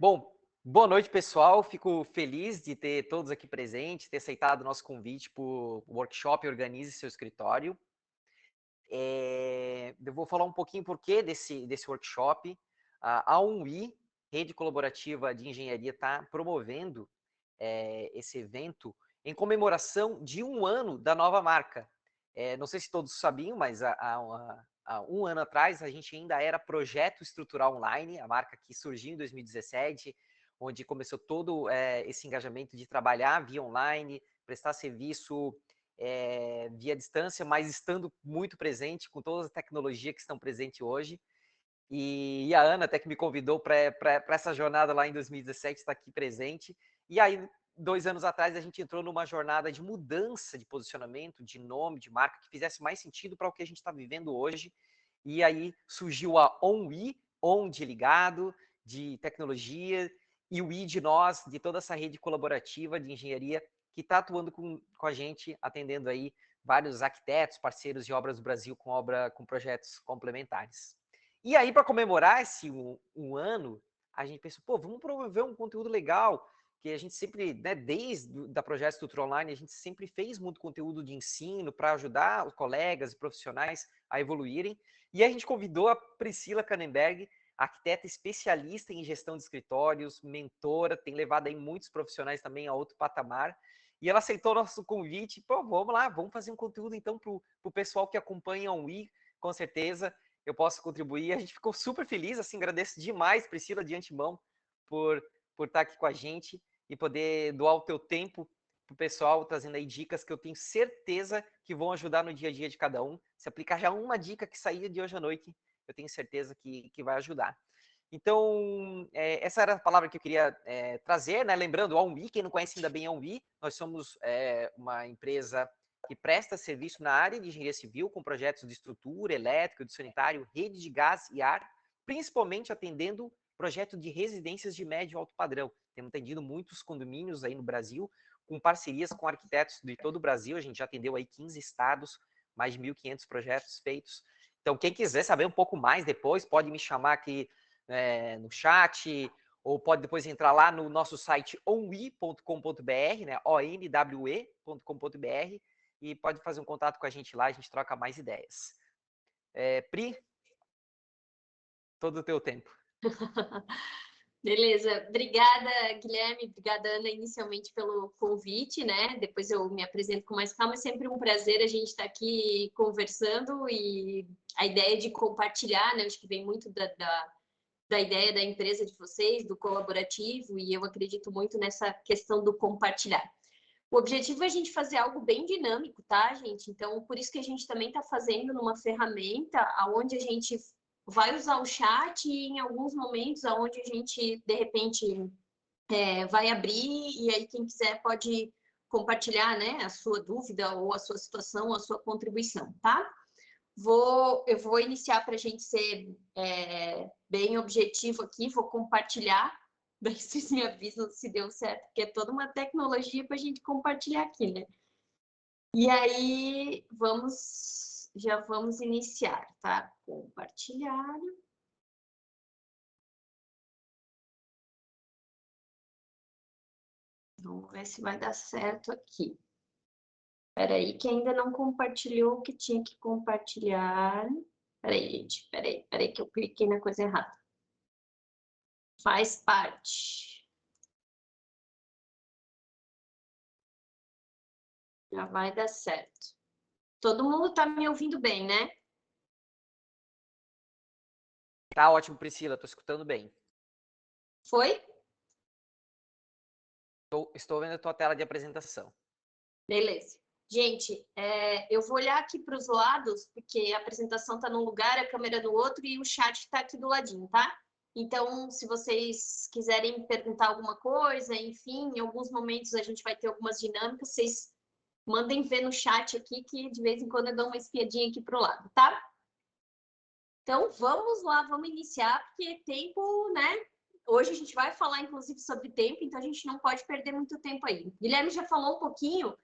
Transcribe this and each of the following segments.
Bom, boa noite, pessoal. Fico feliz de ter todos aqui presentes, ter aceitado o nosso convite para o workshop Organize Seu Escritório. Eu vou falar um pouquinho por que desse workshop. A UNI, Rede Colaborativa de Engenharia, está promovendo esse evento em comemoração de 1 ano da nova marca. Não sei se todos sabiam, mas há 1 ano atrás a gente ainda era Projeto Estrutural Online, a marca que surgiu em 2017, onde começou todo esse engajamento de trabalhar via online, prestar serviço via distância, mas estando muito presente com todas as tecnologias que estão presentes hoje. E a Ana até que me convidou para essa jornada lá em 2017, está aqui presente. E aí, 2 anos atrás, a gente entrou numa jornada de mudança de posicionamento, de nome, de marca, que fizesse mais sentido para o que a gente está vivendo hoje. E aí surgiu a OnWe, On de ligado, de tecnologia, e o I de nós, de toda essa rede colaborativa de engenharia que está atuando com a gente, atendendo aí vários arquitetos, parceiros de obras do Brasil com projetos complementares. E aí, para comemorar esse um ano, a gente pensou, pô, vamos promover um conteúdo legal, que a gente sempre, né, desde da Projeto Estrutura Online, a gente sempre fez muito conteúdo de ensino para ajudar os colegas e profissionais a evoluírem. E a gente convidou a Priscila Kannenberg, arquiteta especialista em gestão de escritórios, mentora, tem levado aí muitos profissionais também a outro patamar. E ela aceitou nosso convite, pô, vamos lá, vamos fazer um conteúdo então para o pessoal que acompanha o Wii, com certeza eu posso contribuir. A gente ficou super feliz, assim, agradeço demais, Priscila, de antemão, por estar aqui com a gente e poder doar o teu tempo para o pessoal, trazendo aí dicas que eu tenho certeza que vão ajudar no dia a dia de cada um. Se aplicar já uma dica que saía de hoje à noite, eu tenho certeza que vai ajudar. Então, essa era a palavra que eu queria trazer, né? Lembrando, a UNI, quem não conhece ainda bem a UNI, nós somos uma empresa que presta serviço na área de engenharia civil, com projetos de estrutura, elétrica, de sanitário, rede de gás e ar, principalmente atendendo projetos de residências de médio e alto padrão. Temos atendido muitos condomínios aí no Brasil, com parcerias com arquitetos de todo o Brasil. A gente já atendeu aí 15 estados, mais de 1.500 projetos feitos. Então, quem quiser saber um pouco mais depois, pode me chamar aqui no chat, ou pode depois entrar lá no nosso site onwe.com.br, né, onwe.com.br, e pode fazer um contato com a gente lá, a gente troca mais ideias. Pri, todo o teu tempo. Beleza, obrigada, Guilherme, obrigada, Ana, inicialmente pelo convite, né? Depois eu me apresento com mais calma, é sempre um prazer a gente estar aqui conversando e a ideia de compartilhar, né? Acho que vem muito da ideia da empresa de vocês, do colaborativo, e eu acredito muito nessa questão do compartilhar. O objetivo é a gente fazer algo bem dinâmico, tá, gente? Então, por isso que a gente também está fazendo numa ferramenta onde a gente vai usar o chat e em alguns momentos onde a gente, de repente, vai abrir e aí quem quiser pode compartilhar, né, a sua dúvida ou a sua situação, a sua contribuição, tá? Eu vou iniciar para a gente ser bem objetivo aqui, vou compartilhar, daí vocês me avisam se deu certo, porque é toda uma tecnologia para a gente compartilhar aqui, né? E aí, já vamos iniciar, tá? Compartilhar. Vamos ver se vai dar certo aqui. Espera aí, que ainda não compartilhou o que tinha que compartilhar. Espera aí, gente. Espera aí que eu cliquei na coisa errada. Faz parte. Já vai dar certo. Todo mundo está me ouvindo bem, né? Tá ótimo, Priscila, estou escutando bem. Foi? Estou vendo a tua tela de apresentação. Beleza. Gente, eu vou olhar aqui para os lados, porque a apresentação está num lugar, a câmera no outro e o chat está aqui do ladinho, tá? Então, se vocês quiserem perguntar alguma coisa, enfim, em alguns momentos a gente vai ter algumas dinâmicas, vocês mandem ver no chat aqui, que de vez em quando eu dou uma espiadinha aqui para o lado, tá? Então, vamos lá, vamos iniciar, porque tempo, né? Hoje a gente vai falar, inclusive, sobre tempo, então a gente não pode perder muito tempo aí. Guilherme já falou um pouquinho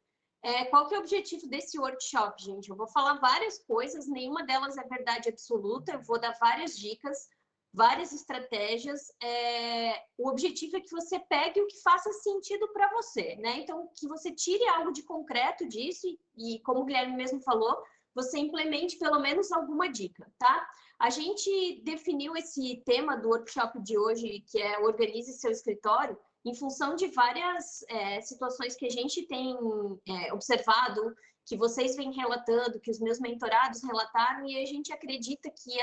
qual que é o objetivo desse workshop, gente. Eu vou falar várias coisas, nenhuma delas é verdade absoluta, eu vou dar várias dicas várias estratégias. O objetivo é que você pegue o que faça sentido para você, né? Então, que você tire algo de concreto disso e, como o Guilherme mesmo falou, você implemente pelo menos alguma dica, tá? A gente definiu esse tema do workshop de hoje, que é Organize Seu Escritório, em função de várias situações que a gente tem observado, que vocês vêm relatando, que os meus mentorados relataram, e a gente acredita que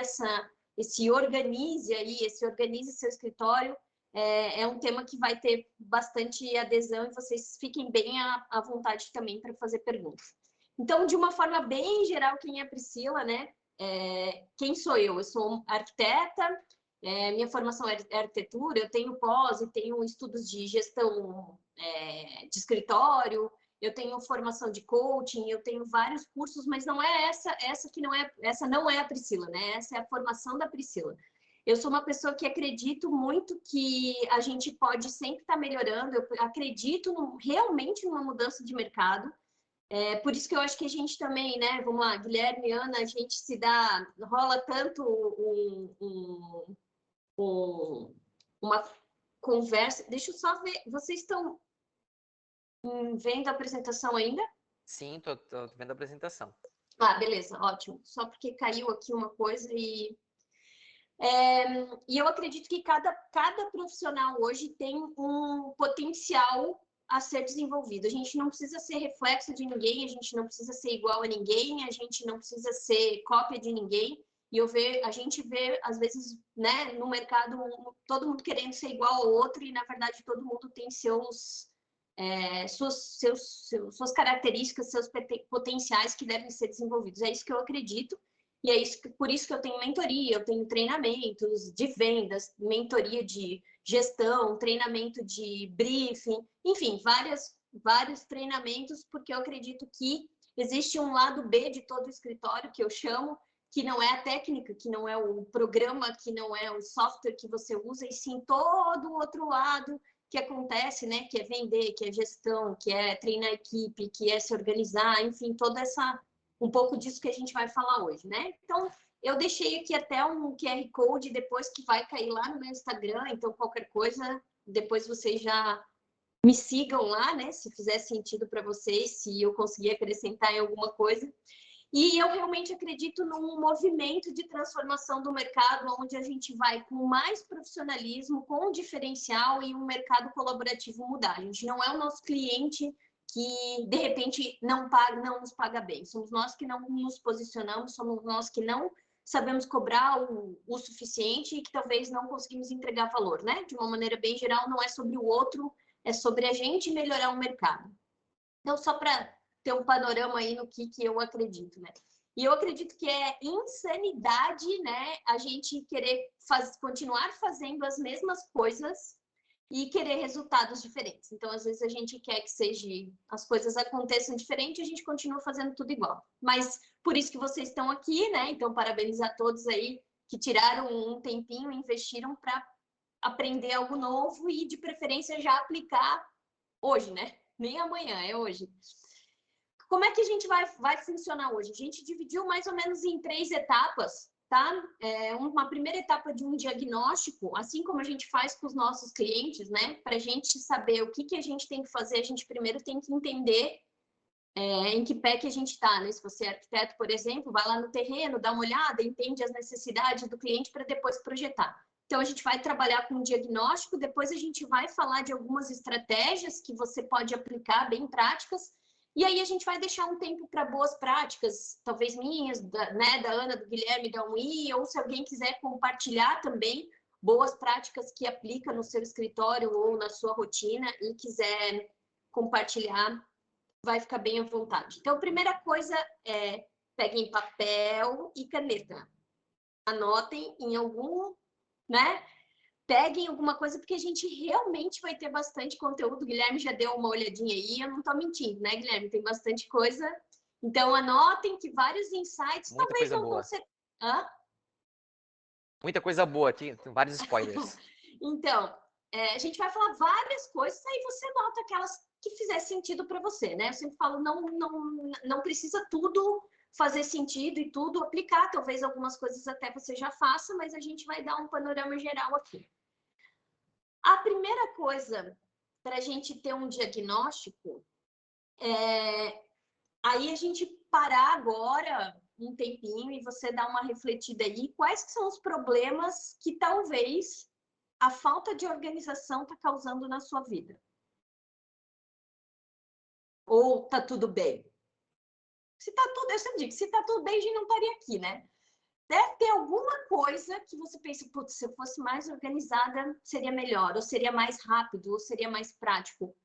esse organize seu escritório é um tema que vai ter bastante adesão e vocês fiquem bem à vontade também para fazer perguntas. Então, de uma forma bem geral, quem é a Priscila, né? Quem sou eu? Eu sou arquiteta, minha formação é arquitetura, eu tenho pós e tenho estudos de gestão de escritório, eu tenho formação de coaching, eu tenho vários cursos, mas não é essa não é a Priscila, né? Essa é a formação da Priscila. Eu sou uma pessoa que acredito muito que a gente pode sempre estar melhorando, eu acredito realmente numa mudança de mercado. Por isso que eu acho que a gente também, né? Vamos lá, Guilherme, Ana, a gente rola tanto uma conversa. Deixa eu só ver, vocês estão vendo a apresentação ainda? Sim, tô vendo a apresentação. Ah, beleza, ótimo. Só porque caiu aqui uma coisa e eu acredito que cada profissional hoje tem um potencial a ser desenvolvido. A gente não precisa ser reflexo de ninguém, a gente não precisa ser igual a ninguém, a gente não precisa ser cópia de ninguém. E a gente vê, às vezes, né, no mercado, todo mundo querendo ser igual ao outro, e, na verdade, todo mundo tem suas características, seus potenciais que devem ser desenvolvidos. É isso que eu acredito. E por isso que eu tenho mentoria, eu tenho treinamentos de vendas, mentoria de gestão, treinamento de briefing, enfim, vários treinamentos, porque eu acredito que existe um lado B de todo o escritório, que eu chamo, que não é a técnica, que não é o programa, que não é o software que você usa, e sim todo o outro lado que acontece, né? Que é vender, que é gestão, que é treinar a equipe, que é se organizar, enfim, um pouco disso que a gente vai falar hoje, né? Então, eu deixei aqui até um QR Code depois que vai cair lá no meu Instagram, então qualquer coisa, depois vocês já me sigam lá, né? Se fizer sentido para vocês, se eu conseguir acrescentar em alguma coisa. E eu realmente acredito num movimento de transformação do mercado, onde a gente vai com mais profissionalismo, com diferencial e um mercado colaborativo mudar. A gente não é o nosso cliente que, de repente, não nos paga bem. Somos nós que não nos posicionamos, somos nós que não sabemos cobrar o suficiente e que talvez não conseguimos entregar valor, né? De uma maneira bem geral, não é sobre o outro, é sobre a gente melhorar o mercado. Então, só para ter um panorama aí no que eu acredito, né? E eu acredito que é insanidade, né, a gente querer continuar fazendo as mesmas coisas e querer resultados diferentes. Então, às vezes, a gente quer que as coisas aconteçam diferente e a gente continua fazendo tudo igual. Mas por isso que vocês estão aqui, né? Então, parabéns a todos aí que tiraram um tempinho e investiram para aprender algo novo e, de preferência, já aplicar hoje, né? Nem amanhã, é hoje. Como é que a gente vai funcionar hoje? A gente dividiu mais ou menos em 3 etapas, tá? Uma primeira etapa de um diagnóstico, assim como a gente faz com os nossos clientes, né? Para a gente saber o que a gente tem que fazer, a gente primeiro tem que entender em que pé que a gente está, né? Se você é arquiteto, por exemplo, vai lá no terreno, dá uma olhada, entende as necessidades do cliente para depois projetar. Então, a gente vai trabalhar com um diagnóstico, depois a gente vai falar de algumas estratégias que você pode aplicar, bem práticas, e aí a gente vai deixar um tempo para boas práticas, talvez minhas, da Ana, do Guilherme, da UI, ou se alguém quiser compartilhar também boas práticas que aplica no seu escritório ou na sua rotina e quiser compartilhar, vai ficar bem à vontade. Então, a primeira coisa é peguem papel e caneta. Anotem em algum, né? Peguem alguma coisa, porque a gente realmente vai ter bastante conteúdo. O Guilherme já deu uma olhadinha aí, eu não estou mentindo, né, Guilherme? Tem bastante coisa. Então, anotem que vários insights Muita talvez coisa não vão boa. ser... Muita coisa boa aqui, tem vários spoilers. Então, a gente vai falar várias coisas, aí você nota aquelas que fizer sentido para você, né? Eu sempre falo, não precisa tudo fazer sentido e tudo, aplicar. Talvez algumas coisas até você já faça, mas a gente vai dar um panorama geral aqui. A primeira coisa para a gente ter um diagnóstico aí a gente parar agora um tempinho e você dar uma refletida aí, quais que são os problemas que talvez a falta de organização está causando na sua vida? Ou tá tudo bem? Se tá tudo, eu sempre digo, se tá tudo bem, a gente não estaria aqui, né? Deve ter alguma coisa que você pensa, putz, se eu fosse mais organizada, seria melhor, ou seria mais rápido, ou seria mais prático.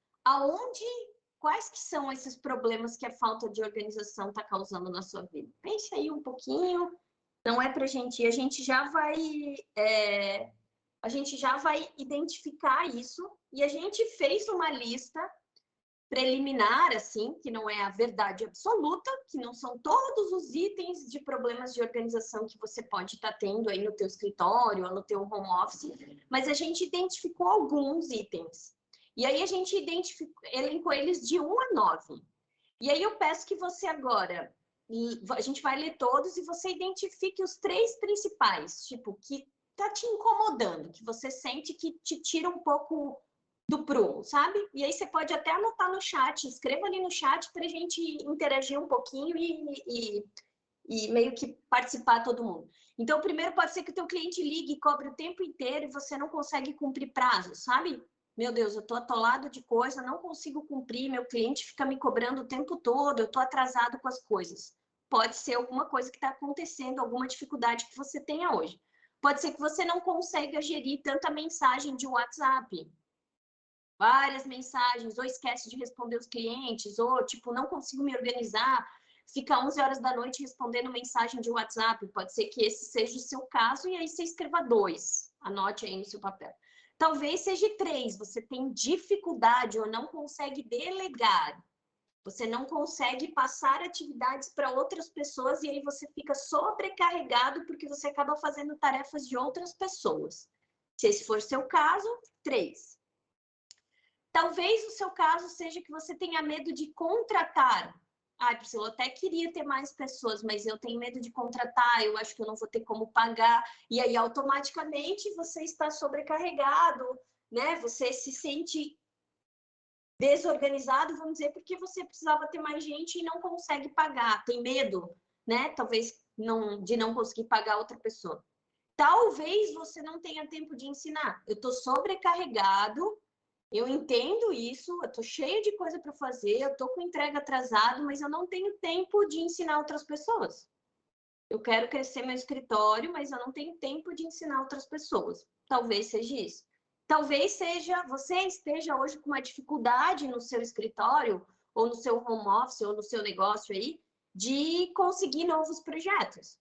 Quais que são esses problemas que a falta de organização está causando na sua vida? Pense aí um pouquinho, não é pra gente ir, a gente já vai identificar isso, e a gente fez uma lista preliminar, assim, que não é a verdade absoluta, que não são todos os itens de problemas de organização que você pode estar tendo aí no teu escritório ou no teu home office, mas a gente identificou alguns itens. E aí a gente elencou eles de 1 a 9. E aí eu peço que você agora, a gente vai ler todos e você identifique os 3 principais, tipo, que tá te incomodando, que você sente que te tira um pouco do prumo, sabe? E aí você pode até anotar no chat, escreva ali no chat para a gente interagir um pouquinho e meio que participar todo mundo. Então, primeiro pode ser que o teu cliente ligue e cobre o tempo inteiro e você não consegue cumprir prazo, sabe? Meu Deus, eu estou atolado de coisa, não consigo cumprir, meu cliente fica me cobrando o tempo todo, eu estou atrasado com as coisas. Pode ser alguma coisa que está acontecendo, alguma dificuldade que você tenha hoje. Pode ser que você não consiga gerir tanta mensagem de WhatsApp, várias mensagens, ou esquece de responder os clientes, ou tipo, não consigo me organizar, fica 11 horas da noite respondendo mensagem de WhatsApp. Pode ser que esse seja o seu caso, e aí você escreva 2, anote aí no seu papel. Talvez seja 3, você tem dificuldade ou não consegue delegar, você não consegue passar atividades para outras pessoas e aí você fica sobrecarregado porque você acaba fazendo tarefas de outras pessoas. Se esse for seu caso, 3. Talvez o seu caso seja que você tenha medo de contratar. Priscila, eu até queria ter mais pessoas, mas eu tenho medo de contratar, eu acho que eu não vou ter como pagar. E aí, automaticamente, você está sobrecarregado, né? Você se sente desorganizado, vamos dizer, porque você precisava ter mais gente e não consegue pagar. Tem medo, né? Talvez de não conseguir pagar outra pessoa. Talvez você não tenha tempo de ensinar. Eu estou sobrecarregado, eu entendo isso, eu tô cheia de coisa para fazer, eu tô com entrega atrasado, mas eu não tenho tempo de ensinar outras pessoas. Eu quero crescer meu escritório, mas eu não tenho tempo de ensinar outras pessoas. Talvez seja isso. Talvez você esteja hoje com uma dificuldade no seu escritório, ou no seu home office, ou no seu negócio aí, de conseguir novos projetos.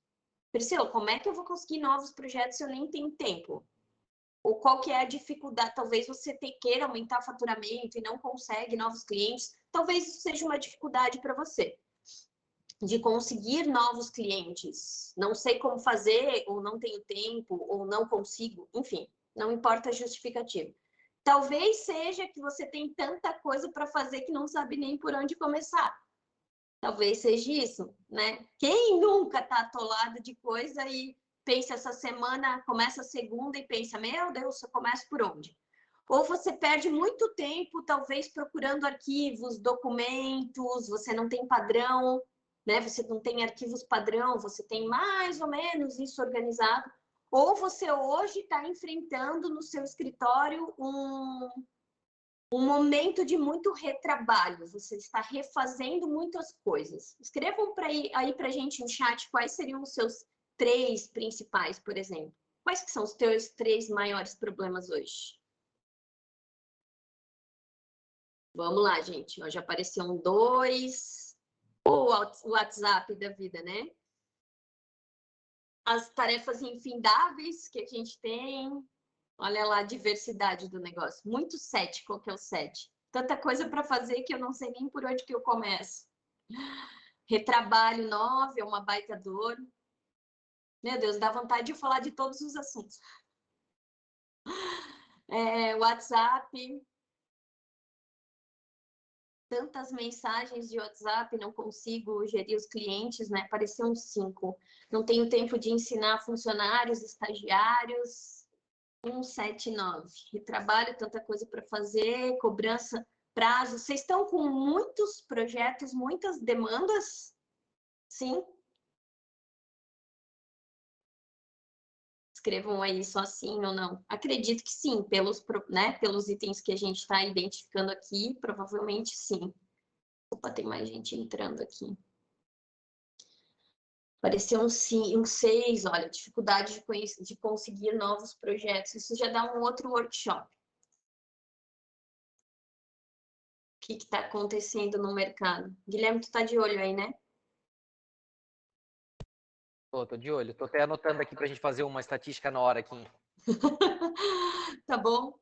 Priscila, como é que eu vou conseguir novos projetos se eu nem tenho tempo? Ou qual que é a dificuldade, talvez você queira aumentar o faturamento e não consegue novos clientes, talvez isso seja uma dificuldade para você, de conseguir novos clientes. Não sei como fazer, ou não tenho tempo, ou não consigo, enfim, não importa a justificativa. Talvez seja que você tem tanta coisa para fazer que não sabe nem por onde começar. Talvez seja isso, né? Quem nunca está atolado de coisa e pensa essa semana, começa a segunda e pensa, meu Deus, eu começo por onde? Ou você perde muito tempo, talvez, procurando arquivos, documentos, você não tem padrão, né? Você não tem arquivos padrão, você tem mais ou menos isso organizado. Ou você hoje está enfrentando no seu escritório um momento de muito retrabalho, você está refazendo muitas coisas. Escrevam aí para a gente no chat quais seriam os seus 3 principais, por exemplo. Quais que são os teus 3 maiores problemas hoje? Vamos lá, gente. Já apareceu 2. O WhatsApp da vida, né? As tarefas infindáveis que a gente tem. Olha lá a diversidade do negócio. Muito 7, qual que é o 7? Tanta coisa para fazer que eu não sei nem por onde que eu começo. Retrabalho 9, é uma baita dor. Meu Deus, dá vontade de falar de todos os assuntos. WhatsApp. tantas mensagens de WhatsApp, não consigo gerir os clientes, né? Pareceu uns 5. Não tenho tempo de ensinar funcionários, estagiários. 179. Trabalho, tanta coisa para fazer, cobrança, prazo. Vocês estão com muitos projetos, muitas demandas? Sim? Escrevam aí só sim ou não. Acredito que sim, pelos itens que a gente está identificando aqui, provavelmente sim. Opa, tem mais gente entrando aqui. Apareceu um 6, olha, dificuldade de conseguir novos projetos. Isso já dá um outro workshop. O que está acontecendo no mercado? Guilherme, tu está de olho aí, né? Tô de olho. Tô até anotando aqui para a gente fazer uma estatística na hora aqui. Tá bom?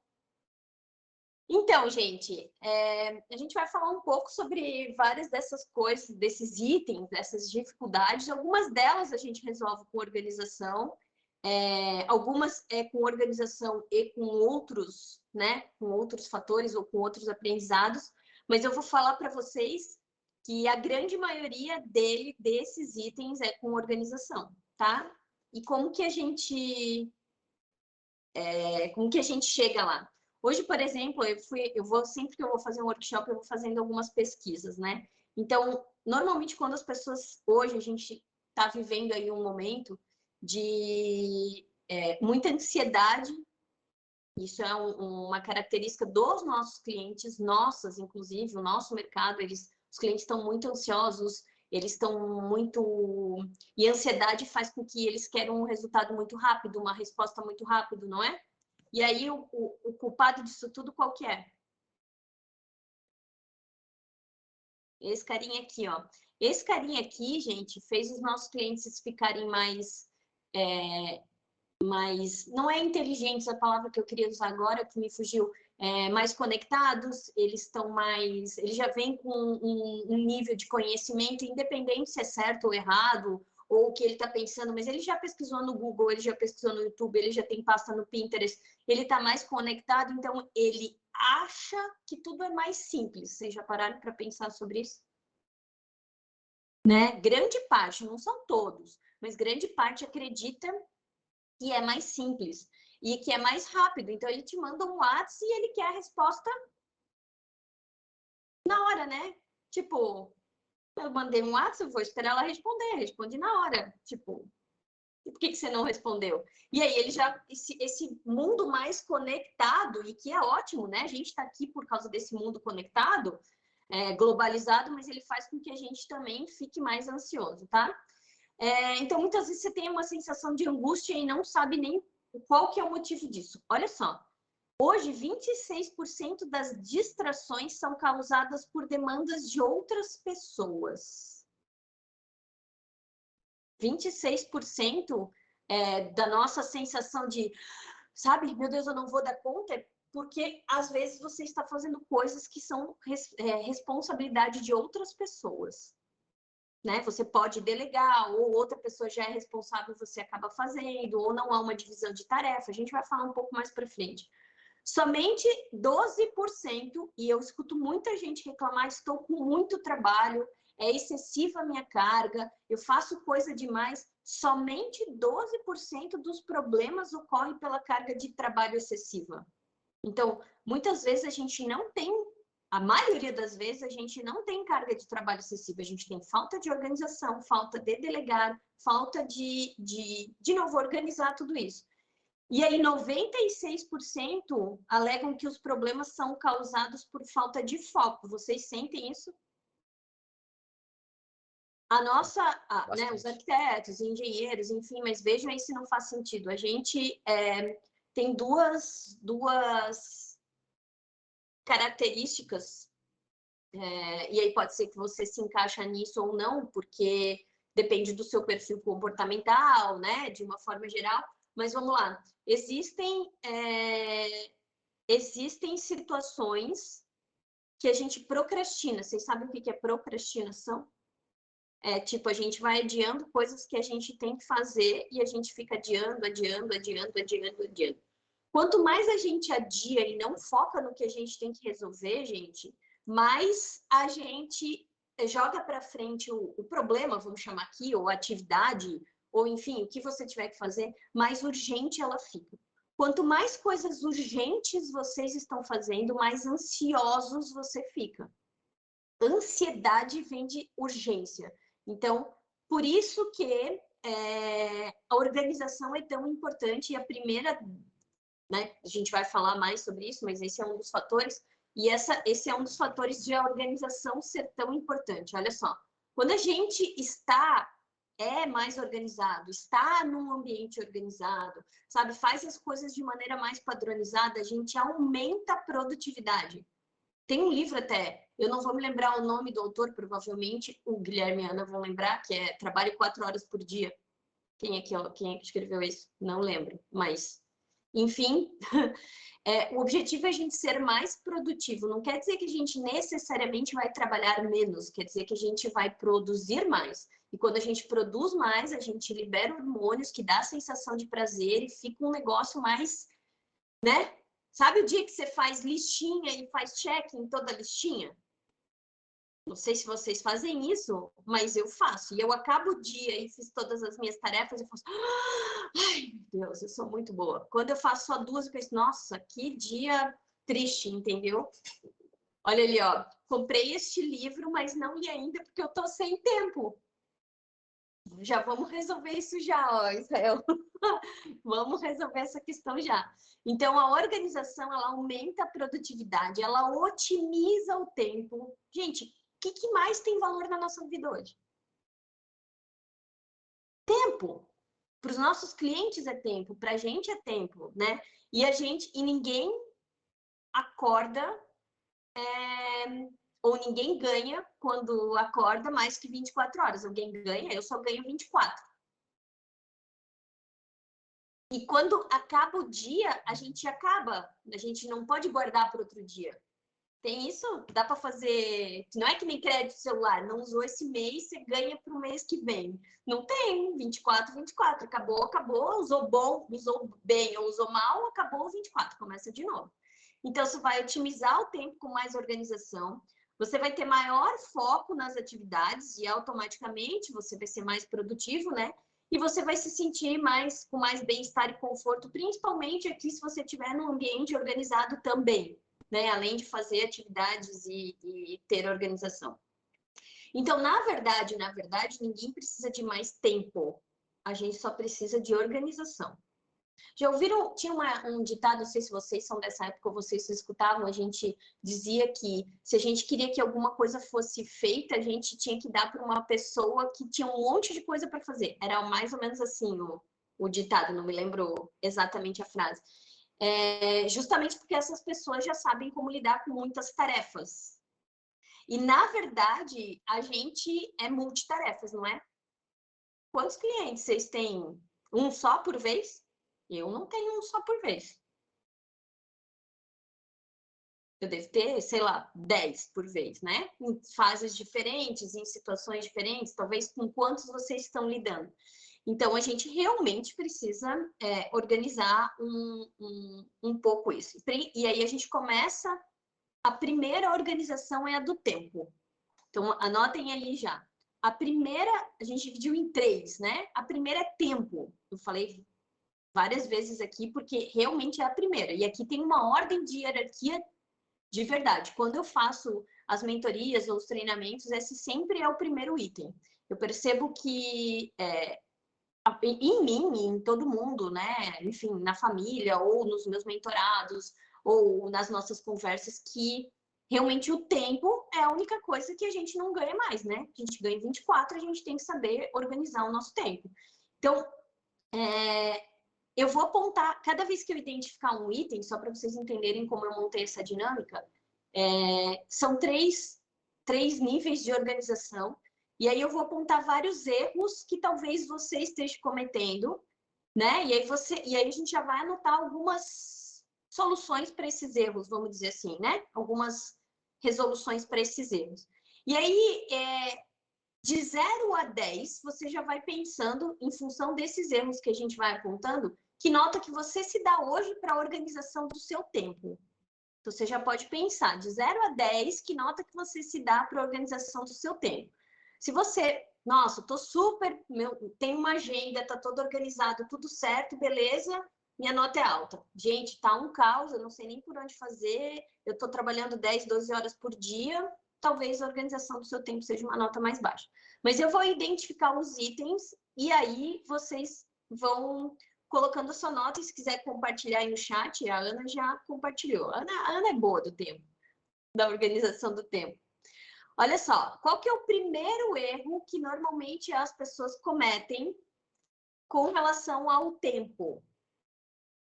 Então, gente, a gente vai falar um pouco sobre várias dessas coisas, desses itens, dessas dificuldades. Algumas delas a gente resolve com organização, algumas com organização e com outros, né, com outros fatores ou com outros aprendizados. Mas eu vou falar para vocês que a grande maioria desses itens é com organização, tá? E como que a gente chega lá? Hoje, por exemplo, sempre que eu vou fazer um workshop, eu vou fazendo algumas pesquisas, né? Então, normalmente, quando as pessoas, hoje, a gente está vivendo aí um momento de muita ansiedade, isso é uma característica dos nossos clientes, nossas, inclusive, o nosso mercado, os clientes estão muito ansiosos, eles estão muito... E a ansiedade faz com que eles queiram um resultado muito rápido, uma resposta muito rápido, não é? E aí, o culpado disso tudo, qual que é? Esse carinha aqui, ó. Esse carinha aqui, gente, fez os nossos clientes ficarem mais... não é inteligentes a palavra que eu queria usar agora, que me fugiu, mais conectados, eles já vêm com um nível de conhecimento, independente se é certo ou errado, ou o que ele está pensando, mas ele já pesquisou no Google, ele já pesquisou no YouTube, ele já tem pasta no Pinterest, ele está mais conectado, então ele acha que tudo é mais simples. Vocês já pararam para pensar sobre isso? Né? Grande parte, não são todos, mas grande parte acredita que é mais simples e que é mais rápido. Então, ele te manda um WhatsApp e ele quer a resposta na hora, né? Tipo, eu mandei um WhatsApp, eu vou esperar ela responder. Responde na hora. Tipo, por que você não respondeu? E aí, ele já... Esse mundo mais conectado, e que é ótimo, né? A gente está aqui por causa desse mundo conectado, globalizado, mas ele faz com que a gente também fique mais ansioso, tá? Então, muitas vezes você tem uma sensação de angústia e não sabe nem qual que é o motivo disso. Olha só, hoje 26% das distrações são causadas por demandas de outras pessoas. 26% da nossa sensação de, sabe, meu Deus, eu não vou dar conta, porque às vezes você está fazendo coisas que são responsabilidade de outras pessoas. Né? Você pode delegar, ou outra pessoa já é responsável, você acaba fazendo, ou não há uma divisão de tarefa. A gente vai falar um pouco mais para frente. Somente 12%, e eu escuto muita gente reclamar, estou com muito trabalho, é excessiva a minha carga, eu faço coisa demais. Somente 12% dos problemas ocorrem pela carga de trabalho excessiva. Então, muitas vezes a gente não tem... A maioria das vezes a gente não tem carga de trabalho excessiva, a gente tem falta de organização, falta de delegar, falta de novo, organizar tudo isso. E aí 96% alegam que os problemas são causados por falta de foco. Vocês sentem isso? Né, os arquitetos, engenheiros, enfim, mas vejam aí se não faz sentido. A gente tem duas características, e aí pode ser que você se encaixa nisso ou não, porque depende do seu perfil comportamental, né, de uma forma geral, mas vamos lá. Existem situações que a gente procrastina. Vocês sabem o que é procrastinação? Tipo, a gente vai adiando coisas que a gente tem que fazer e a gente fica adiando. Quanto mais a gente adia e não foca no que a gente tem que resolver, gente, mais a gente joga para frente o problema, vamos chamar aqui, ou atividade, ou enfim, o que você tiver que fazer, mais urgente ela fica. Quanto mais coisas urgentes vocês estão fazendo, mais ansiosos você fica. Ansiedade vem de urgência. Então, por isso que a organização é tão importante, e a primeira, né, a gente vai falar mais sobre isso, mas esse é um dos fatores, e esse é um dos fatores de a organização ser tão importante. Olha só, quando a gente é mais organizado, está num ambiente organizado, sabe, faz as coisas de maneira mais padronizada, a gente aumenta a produtividade. Tem um livro até, eu não vou me lembrar o nome do autor, provavelmente o Guilherme e a Ana vão lembrar, que é Trabalhe 4 horas por dia. Quem é que escreveu isso? Não lembro, mas... Enfim, o objetivo é a gente ser mais produtivo. Não quer dizer que a gente necessariamente vai trabalhar menos, quer dizer que a gente vai produzir mais. E quando a gente produz mais, a gente libera hormônios que dá a sensação de prazer e fica um negócio mais, né? Sabe o dia que você faz listinha e faz check em toda a listinha? Não sei se vocês fazem isso, mas eu faço. E eu acabo o dia e fiz todas as minhas tarefas e faço... Ai, meu Deus, eu sou muito boa. Quando eu faço só 2, eu penso, nossa, que dia triste, entendeu? Olha ali, ó. Comprei este livro, mas não li ainda porque eu tô sem tempo. Já vamos resolver isso já, ó, Israel. Vamos resolver essa questão já. Então, a organização, ela aumenta a produtividade, ela otimiza o tempo. Gente, o que mais tem valor na nossa vida hoje? Tempo. Para os nossos clientes é tempo, para a gente é tempo, né? E ninguém acorda ou ninguém ganha quando acorda mais que 24 horas. Alguém ganha, eu só ganho 24. E quando acaba o dia, a gente não pode guardar para outro dia. Tem isso? Dá para fazer. Não é que nem crédito celular, não usou esse mês, você ganha para o mês que vem. Não tem 24, 24. Acabou, usou bom, usou bem ou usou mal, acabou 24, começa de novo. Então, você vai otimizar o tempo com mais organização, você vai ter maior foco nas atividades e automaticamente você vai ser mais produtivo, né? E você vai se sentir com mais bem-estar e conforto, principalmente aqui se você estiver num ambiente organizado também, né? Além de fazer atividades e ter organização. Então, na verdade, ninguém precisa de mais tempo. A gente só precisa de organização. Já ouviram? Tinha um ditado, não sei se vocês são dessa época ou vocês escutavam, a gente dizia que se a gente queria que alguma coisa fosse feita, a gente tinha que dar para uma pessoa que tinha um monte de coisa para fazer. Era mais ou menos assim o ditado, não me lembro exatamente a frase. Justamente porque essas pessoas já sabem como lidar com muitas tarefas. E, na verdade, a gente é multitarefas, não é? Quantos clientes vocês têm? Um só por vez? Eu não tenho um só por vez. Eu devo ter, sei lá, 10 por vez, né? Em fases diferentes, em situações diferentes, talvez com quantos vocês estão lidando. Então, a gente realmente precisa organizar um pouco isso. E aí a gente começa, a primeira organização é a do tempo. Então, anotem aí já. A primeira, a gente dividiu em 3, né? A primeira é tempo. Eu falei várias vezes aqui, porque realmente é a primeira. E aqui tem uma ordem de hierarquia de verdade. Quando eu faço as mentorias ou os treinamentos, esse sempre é o primeiro item. Eu percebo que em mim, em todo mundo, né? Enfim, na família, ou nos meus mentorados, ou nas nossas conversas, que realmente o tempo é a única coisa que a gente não ganha mais, né? A gente ganha 24, a gente tem que saber organizar o nosso tempo. Então, eu vou apontar, cada vez que eu identificar um item, só para vocês entenderem como eu montei essa dinâmica, são três níveis de organização, e aí eu vou apontar vários erros que talvez você esteja cometendo, né? E aí a gente já vai anotar algumas soluções para esses erros, vamos dizer assim, né? Algumas resoluções para esses erros. E aí, de 0 a 10, você já vai pensando, em função desses erros que a gente vai apontando, que nota que você se dá hoje para a organização do seu tempo. Então, você já pode pensar, de 0 a 10, que nota que você se dá para a organização do seu tempo. Se você, nossa, tô super, tenho uma agenda, tá todo organizado, tudo certo, beleza, minha nota é alta. Gente, tá um caos, eu não sei nem por onde fazer, eu tô trabalhando 10, 12 horas por dia, talvez a organização do seu tempo seja uma nota mais baixa. Mas eu vou identificar os itens e aí vocês vão colocando a sua nota, e se quiser compartilhar aí no chat, a Ana já compartilhou. A Ana é boa do tempo, da organização do tempo. Olha só, qual que é o primeiro erro que normalmente as pessoas cometem com relação ao tempo?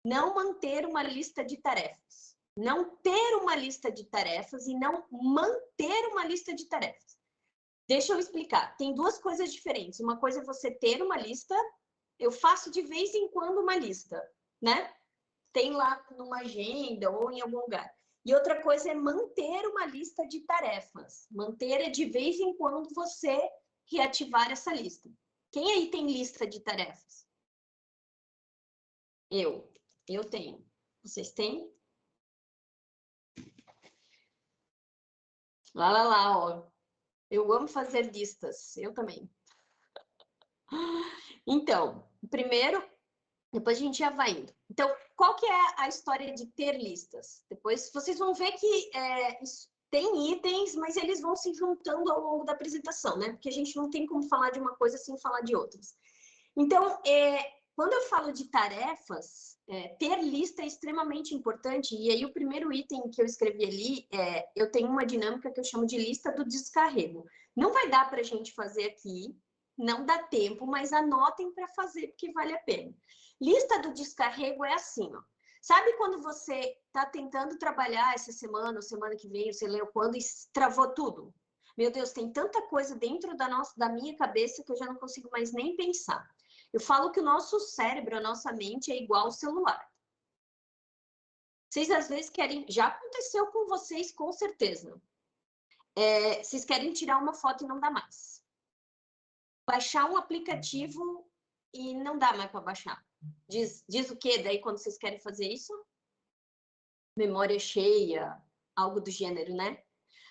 Não manter uma lista de tarefas. Não ter uma lista de tarefas e não manter uma lista de tarefas. Deixa eu explicar. Tem duas coisas diferentes. Uma coisa é você ter uma lista. Eu faço de vez em quando uma lista, né? Tem lá numa agenda ou em algum lugar. E outra coisa é manter uma lista de tarefas. Manter é de vez em quando você reativar essa lista. Quem aí tem lista de tarefas? Eu tenho. Vocês têm? Lá, ó. Eu amo fazer listas. Eu também. Então, primeiro, depois a gente já vai indo. Então, qual que é a história de ter listas? Depois vocês vão ver que tem itens, mas eles vão se juntando ao longo da apresentação, né? Porque a gente não tem como falar de uma coisa sem falar de outras. Então, quando eu falo de tarefas, ter lista é extremamente importante. E aí, o primeiro item que eu escrevi ali, eu tenho uma dinâmica que eu chamo de lista do descarrego. Não vai dar para a gente fazer aqui, não dá tempo, mas anotem para fazer, porque vale a pena. Lista do descarrego é assim, ó. Sabe quando você está tentando trabalhar essa semana, ou semana que vem, sei lá quando, e travou tudo? Meu Deus, tem tanta coisa dentro da minha cabeça que eu já não consigo mais nem pensar. Eu falo que o nosso cérebro, a nossa mente é igual ao celular. Vocês às vezes querem... Já aconteceu com vocês, com certeza. Vocês querem tirar uma foto e não dá mais. Baixar um aplicativo e não dá mais para baixar. Diz o quê daí quando vocês querem fazer isso? Memória cheia, algo do gênero, né?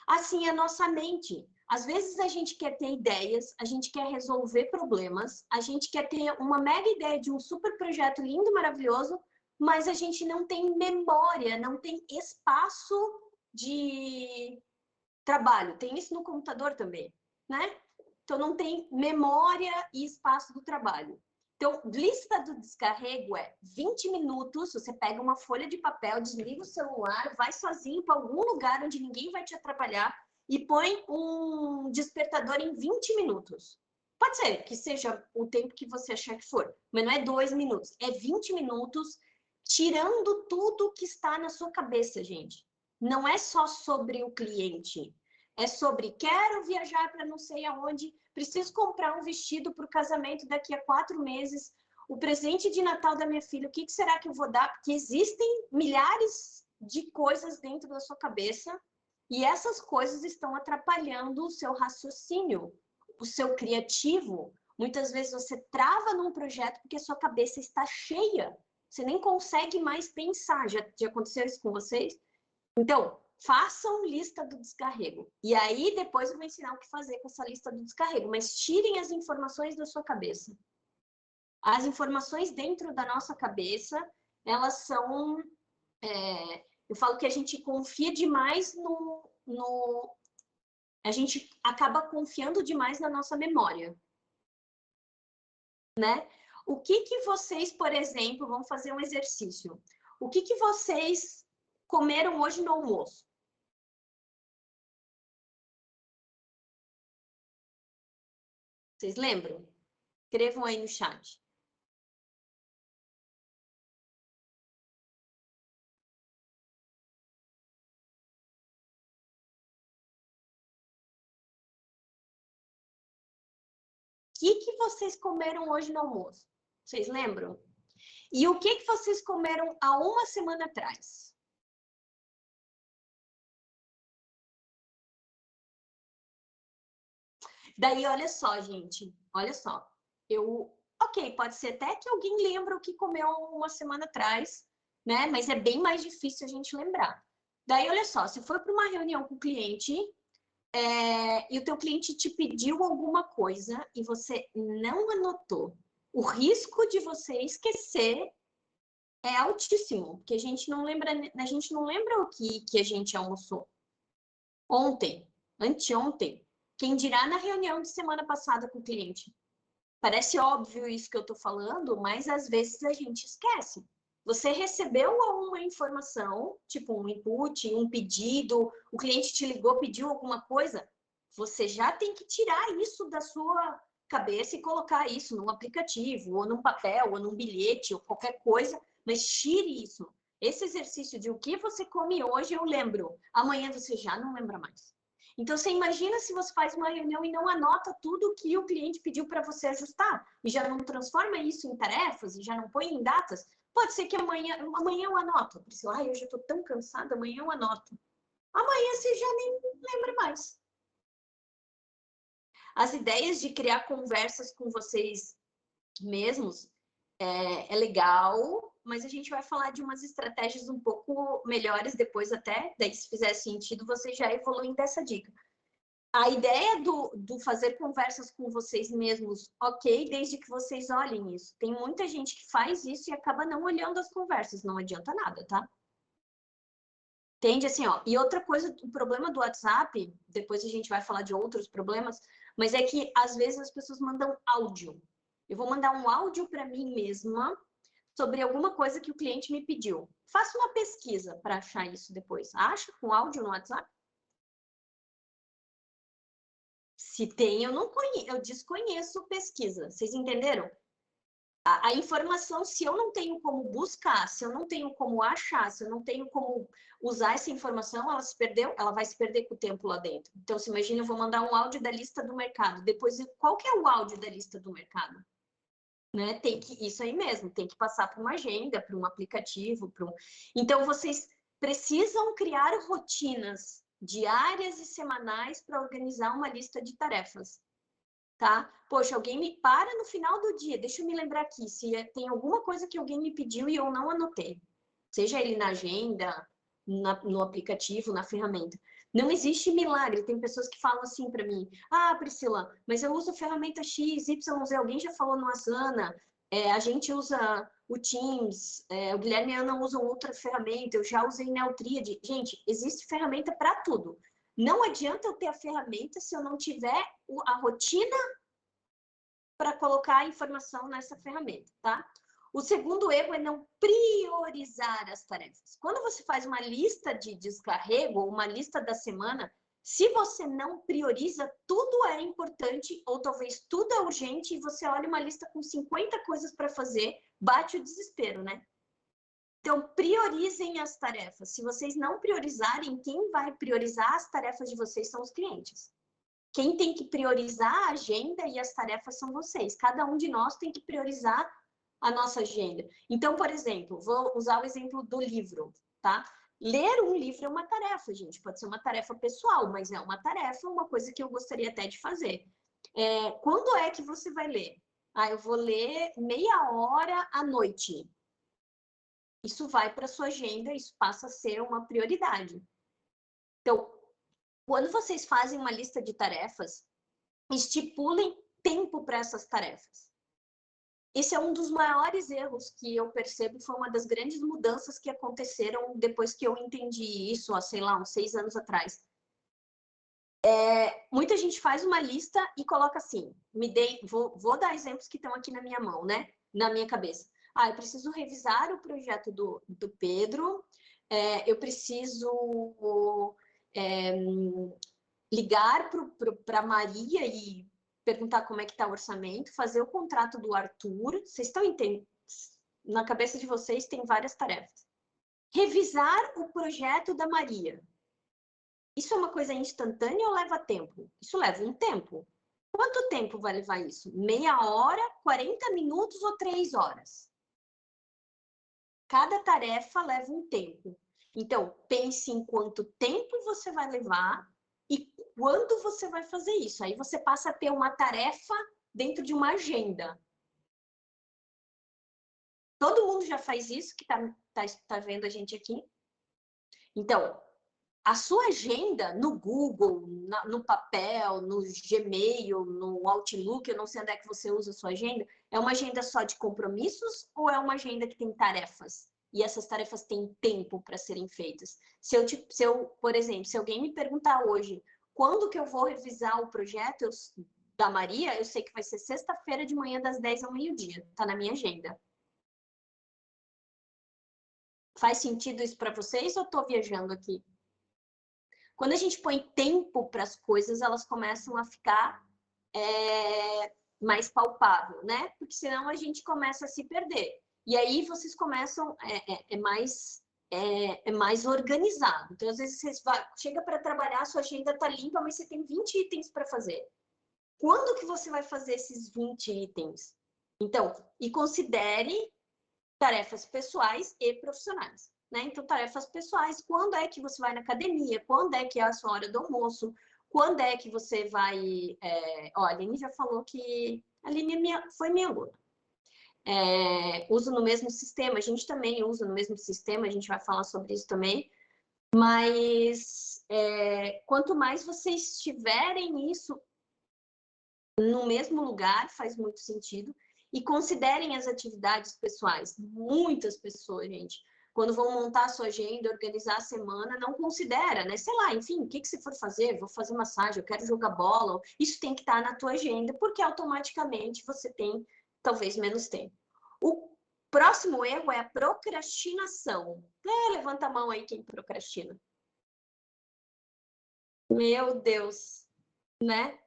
Assim é a nossa mente. Às vezes a gente quer ter ideias, a gente quer resolver problemas, a gente quer ter uma mega ideia de um super projeto lindo, maravilhoso, mas a gente não tem memória, não tem espaço de trabalho. Tem isso no computador também, né? Então, não tem memória e espaço do trabalho. Então, lista do descarrego é 20 minutos, você pega uma folha de papel, desliga o celular, vai sozinho para algum lugar onde ninguém vai te atrapalhar e põe um despertador em 20 minutos. Pode ser que seja o tempo que você achar que for, mas não é 2 minutos, é 20 minutos tirando tudo que está na sua cabeça, gente. Não é só sobre o cliente, é sobre quero viajar para não sei aonde, preciso comprar um vestido para o casamento daqui a 4 meses, o presente de Natal da minha filha, o que será que eu vou dar? Porque existem milhares de coisas dentro da sua cabeça e essas coisas estão atrapalhando o seu raciocínio, o seu criativo. Muitas vezes você trava num projeto porque a sua cabeça está cheia, você nem consegue mais pensar. Já aconteceu isso com vocês? Então, façam lista do descarrego. E aí, depois eu vou ensinar o que fazer com essa lista do descarrego. Mas tirem as informações da sua cabeça. As informações dentro da nossa cabeça, elas são... eu falo que a gente confia demais a gente acaba confiando demais na nossa memória. Né? O que vocês, por exemplo, vão fazer um exercício. O que vocês comeram hoje no almoço? Vocês lembram? Escrevam aí no chat. O que vocês comeram hoje no almoço? Vocês lembram? E o que vocês comeram há uma semana atrás? Daí, olha só, gente. Olha só. Ok, pode ser até que alguém lembra o que comeu uma semana atrás, né? Mas é bem mais difícil a gente lembrar. Daí, olha só, você foi para uma reunião com o cliente e o teu cliente te pediu alguma coisa e você não anotou. O risco de você esquecer é altíssimo, porque a gente não lembra o que a gente almoçou ontem, anteontem. Quem dirá na reunião de semana passada com o cliente? Parece óbvio isso que eu estou falando, mas às vezes a gente esquece. Você recebeu uma informação, tipo um input, um pedido, o cliente te ligou, pediu alguma coisa, você já tem que tirar isso da sua cabeça e colocar isso num aplicativo, ou num papel, ou num bilhete, ou qualquer coisa, mas tire isso. Esse exercício de o que você come hoje, eu lembro. Amanhã você já não lembra mais. Então, você imagina se você faz uma reunião e não anota tudo que o cliente pediu para você ajustar, e já não transforma isso em tarefas, e já não põe em datas. Pode ser que amanhã eu anoto. Priscila, ai, hoje eu estou tão cansada, amanhã eu anoto. Amanhã você já nem lembra mais. As ideias de criar conversas com vocês mesmos é legal, mas a gente vai falar de umas estratégias um pouco melhores depois até, daí se fizer sentido, você já evolui dessa dica. A ideia do fazer conversas com vocês mesmos, ok, desde que vocês olhem isso. Tem muita gente que faz isso e acaba não olhando as conversas, não adianta nada, tá? Entende assim, ó. E outra coisa, o problema do WhatsApp, depois a gente vai falar de outros problemas, mas é que às vezes as pessoas mandam áudio. Eu vou mandar um áudio para mim mesma sobre alguma coisa que o cliente me pediu. Faça uma pesquisa para achar isso depois. Acha com áudio no WhatsApp? Se tem, eu não conheço, eu desconheço pesquisa. Vocês entenderam? A informação, se eu não tenho como buscar, se eu não tenho como achar, se eu não tenho como usar essa informação, ela se perdeu, ela vai se perder com o tempo lá dentro. Então, se imagina, eu vou mandar um áudio da lista do mercado. Depois, qual que é o áudio da lista do mercado? Né? Tem que, isso aí mesmo, tem que passar para uma agenda, para um aplicativo, Então, vocês precisam criar rotinas diárias e semanais para organizar uma lista de tarefas. Tá? Poxa, alguém me para no final do dia, deixa eu me lembrar aqui, se tem alguma coisa que alguém me pediu e eu não anotei. Seja ele na agenda, no aplicativo, na ferramenta. Não existe milagre. Tem pessoas que falam assim para mim: ah, Priscila, mas eu uso a ferramenta X, YZ. Alguém já falou no Asana, a gente usa o Teams, o Guilherme e a Ana usam outra ferramenta, eu já usei Neutríade. Gente, existe ferramenta para tudo. Não adianta eu ter a ferramenta se eu não tiver a rotina para colocar a informação nessa ferramenta, tá? O segundo erro é não priorizar as tarefas. Quando você faz uma lista de descarrego ou uma lista da semana, se você não prioriza, tudo é importante ou talvez tudo é urgente e você olha uma lista com 50 coisas para fazer, bate o desespero, né? Então, priorizem as tarefas. Se vocês não priorizarem, quem vai priorizar as tarefas de vocês são os clientes. Quem tem que priorizar a agenda e as tarefas são vocês. Cada um de nós tem que priorizar a nossa agenda. Então, por exemplo, vou usar o exemplo do livro, tá? Ler um livro é uma tarefa, gente. Pode ser uma tarefa pessoal, mas é uma tarefa, uma coisa que eu gostaria até de fazer. Quando é que você vai ler? Ah, eu vou ler meia hora à noite. Isso vai para sua agenda, isso passa a ser uma prioridade. Então, quando vocês fazem uma lista de tarefas, estipulem tempo para essas tarefas. Esse é um dos maiores erros que eu percebo, foi uma das grandes mudanças que aconteceram depois que eu entendi isso, há, sei lá, uns 6 anos atrás. Muita gente faz uma lista e coloca assim, vou dar exemplos que estão aqui na minha mão, né? Na minha cabeça. Ah, eu preciso revisar o projeto do Pedro, eu preciso ligar para a Maria e perguntar como é que está o orçamento, fazer o contrato do Arthur. Vocês estão entendendo? Na cabeça de vocês tem várias tarefas. Revisar o projeto da Maria. Isso é uma coisa instantânea ou leva tempo? Isso leva um tempo. Quanto tempo vai levar isso? Meia hora, 40 minutos ou 3 horas? Cada tarefa leva um tempo. Então, pense em quanto tempo você vai levar e quando você vai fazer isso. Aí você passa a ter uma tarefa dentro de uma agenda. Todo mundo já faz isso que tá vendo a gente aqui? Então, a sua agenda no Google, no papel, no Gmail, no Outlook, eu não sei onde é que você usa a sua agenda, é uma agenda só de compromissos ou é uma agenda que tem tarefas? E essas tarefas têm tempo para serem feitas. Se eu, por exemplo, se alguém me perguntar hoje quando que eu vou revisar o projeto da Maria, eu sei que vai ser sexta-feira de manhã, das 10 ao meio-dia. Está na minha agenda. Faz sentido isso para vocês ou estou viajando aqui? Quando a gente põe tempo para as coisas, elas começam a ficar mais palpável, né? Porque senão a gente começa a se perder. E aí vocês começam, mais organizado. Então, às vezes, você chega para trabalhar, sua agenda está limpa, mas você tem 20 itens para fazer. Quando que você vai fazer esses 20 itens? Então, e considere tarefas pessoais e profissionais. Né? Então, tarefas pessoais, quando é que você vai na academia? Quando é que é a sua hora do almoço? Quando é que você vai... a Aline já falou que... A Aline foi minha aluna. Uso no mesmo sistema, a gente também usa no mesmo sistema, a gente vai falar sobre isso também. Mas quanto mais vocês tiverem isso no mesmo lugar, faz muito sentido. E considerem as atividades pessoais. Muitas pessoas, gente, quando vão montar a sua agenda, organizar a semana, não considera, né? Sei lá, enfim, o que você for fazer? Vou fazer massagem, eu quero jogar bola. Isso tem que estar na tua agenda, porque automaticamente você tem, talvez, menos tempo. O próximo erro é a procrastinação. Levanta a mão aí quem procrastina. Meu Deus, né?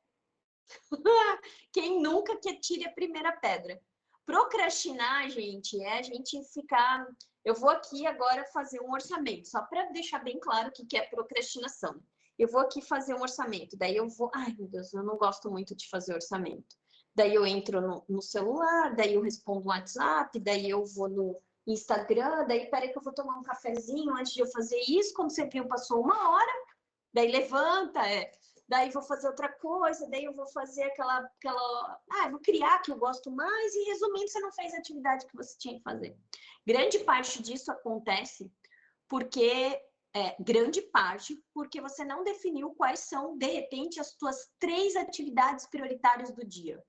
Quem nunca que tire a primeira pedra? Procrastinar, gente, é a gente ficar... Eu vou aqui agora fazer um orçamento, só para deixar bem claro o que é procrastinação. Eu vou aqui fazer um orçamento, daí eu vou... Ai, meu Deus, eu não gosto muito de fazer orçamento. Daí eu entro no celular, daí eu respondo no WhatsApp, daí eu vou no Instagram, daí peraí que eu vou tomar um cafezinho antes de eu fazer isso, quando você viu, passou uma hora, daí levanta, daí vou fazer outra coisa, daí eu vou fazer aquela eu vou criar que eu gosto mais, e resumindo, você não fez a atividade que você tinha que fazer. Grande parte disso acontece porque você não definiu quais são, de repente, as suas 3 atividades prioritárias do dia.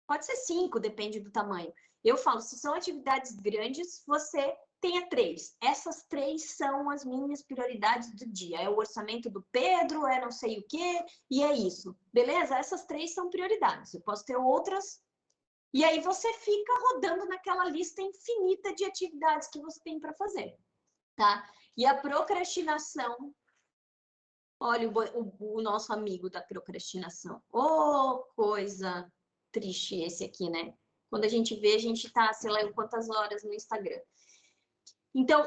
Pode ser 5, depende do tamanho. Eu falo, se são atividades grandes, você tenha 3. Essas 3 são as minhas prioridades do dia. É o orçamento do Pedro, é não sei o quê, e é isso. Beleza? Essas 3 são prioridades. Eu posso ter outras. E aí você fica rodando naquela lista infinita de atividades que você tem para fazer. Tá? E a procrastinação... Olha o nosso amigo da procrastinação. Oh, coisa triste esse aqui, né? Quando a gente vê, a gente tá, sei lá, quantas horas no Instagram. Então,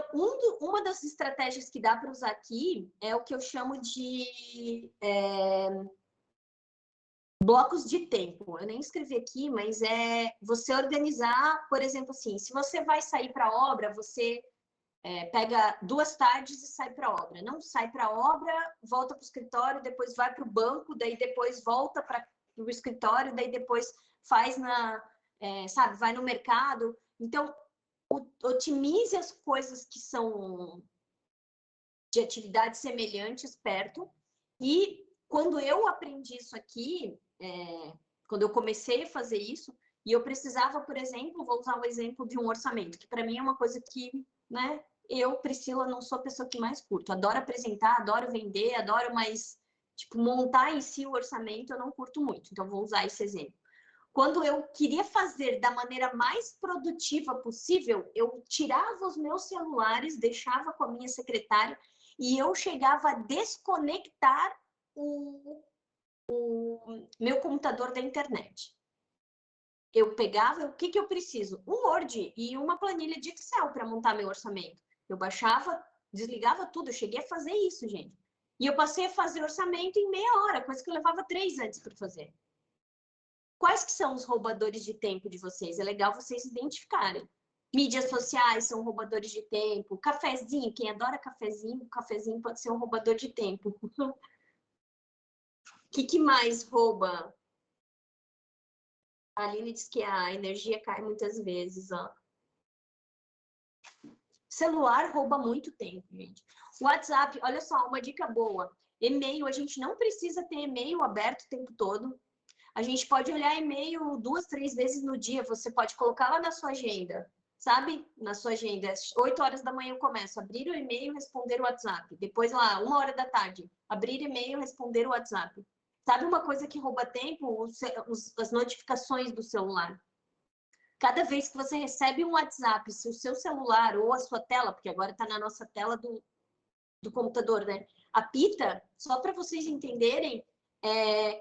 uma das estratégias que dá para usar aqui é o que eu chamo de blocos de tempo. Eu nem escrevi aqui, mas é você organizar, por exemplo, assim, se você vai sair para a obra, você pega 2 tardes e sai para a obra. Não sai para a obra, volta para o escritório, depois vai para o banco, daí depois volta para o escritório, daí depois faz vai no mercado. Então, otimize as coisas que são de atividades semelhantes perto. E quando eu aprendi isso aqui, quando eu comecei a fazer isso, e eu precisava, por exemplo, vou usar o exemplo de um orçamento, que para mim é uma coisa que, né, eu, Priscila, não sou a pessoa que mais curto. Adoro apresentar, adoro vender, adoro, mas tipo, montar em si o orçamento eu não curto muito. Então, vou usar esse exemplo. Quando eu queria fazer da maneira mais produtiva possível, eu tirava os meus celulares, deixava com a minha secretária e eu chegava a desconectar o meu computador da internet. Eu pegava, o que eu preciso? Um Word e uma planilha de Excel para montar meu orçamento. Eu baixava, desligava tudo, eu cheguei a fazer isso, gente. E eu passei a fazer orçamento em meia hora, coisa que eu levava 3 antes para fazer. Quais que são os roubadores de tempo de vocês? É legal vocês identificarem. Mídias sociais são roubadores de tempo. Cafezinho, quem adora cafezinho pode ser um roubador de tempo. O que mais rouba? A Aline diz que a energia cai muitas vezes, ó. Celular rouba muito tempo, gente. WhatsApp, olha só, uma dica boa. E-mail, a gente não precisa ter e-mail aberto o tempo todo. A gente pode olhar e-mail 2, 3 vezes no dia. Você pode colocar lá na sua agenda, sabe? Na sua agenda. Às 8 horas da manhã eu começo. Abrir o e-mail, responder o WhatsApp. Depois lá, 1 hora da tarde. Abrir e-mail, responder o WhatsApp. Sabe uma coisa que rouba tempo? As notificações do celular. Cada vez que você recebe um WhatsApp, se o seu celular ou a sua tela, porque agora está na nossa tela do computador, né? Apita, só para vocês entenderem,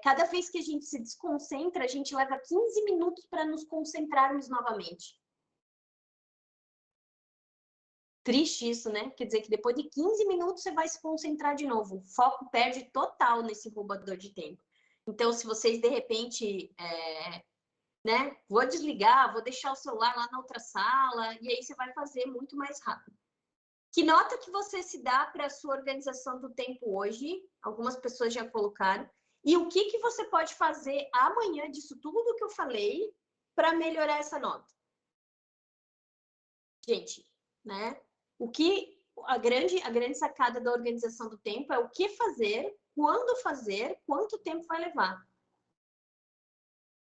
cada vez que a gente se desconcentra, a gente leva 15 minutos para nos concentrarmos novamente. Triste isso, né? Quer dizer que depois de 15 minutos você vai se concentrar de novo. O foco perde total nesse roubador de tempo. Então, se vocês, de repente, né? Vou desligar, vou deixar o celular lá na outra sala, e aí você vai fazer muito mais rápido. Que nota que você se dá para a sua organização do tempo hoje? Algumas pessoas já colocaram. E o que você pode fazer amanhã disso tudo que eu falei para melhorar essa nota? Gente, né? A grande sacada da organização do tempo é o que fazer, quando fazer, quanto tempo vai levar.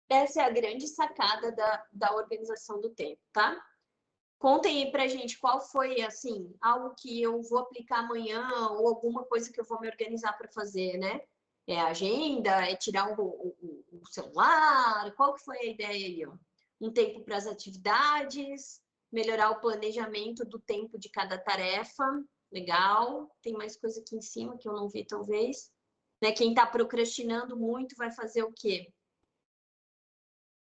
Essa é a grande sacada da organização do tempo, tá? Contem aí pra gente qual foi, assim, algo que eu vou aplicar amanhã ou alguma coisa que eu vou me organizar para fazer, né? É agenda, é tirar o celular, qual que foi a ideia aí, ó? Um tempo para as atividades, melhorar o planejamento do tempo de cada tarefa, legal. Tem mais coisa aqui em cima que eu não vi, talvez. Né? Quem está procrastinando muito vai fazer o quê?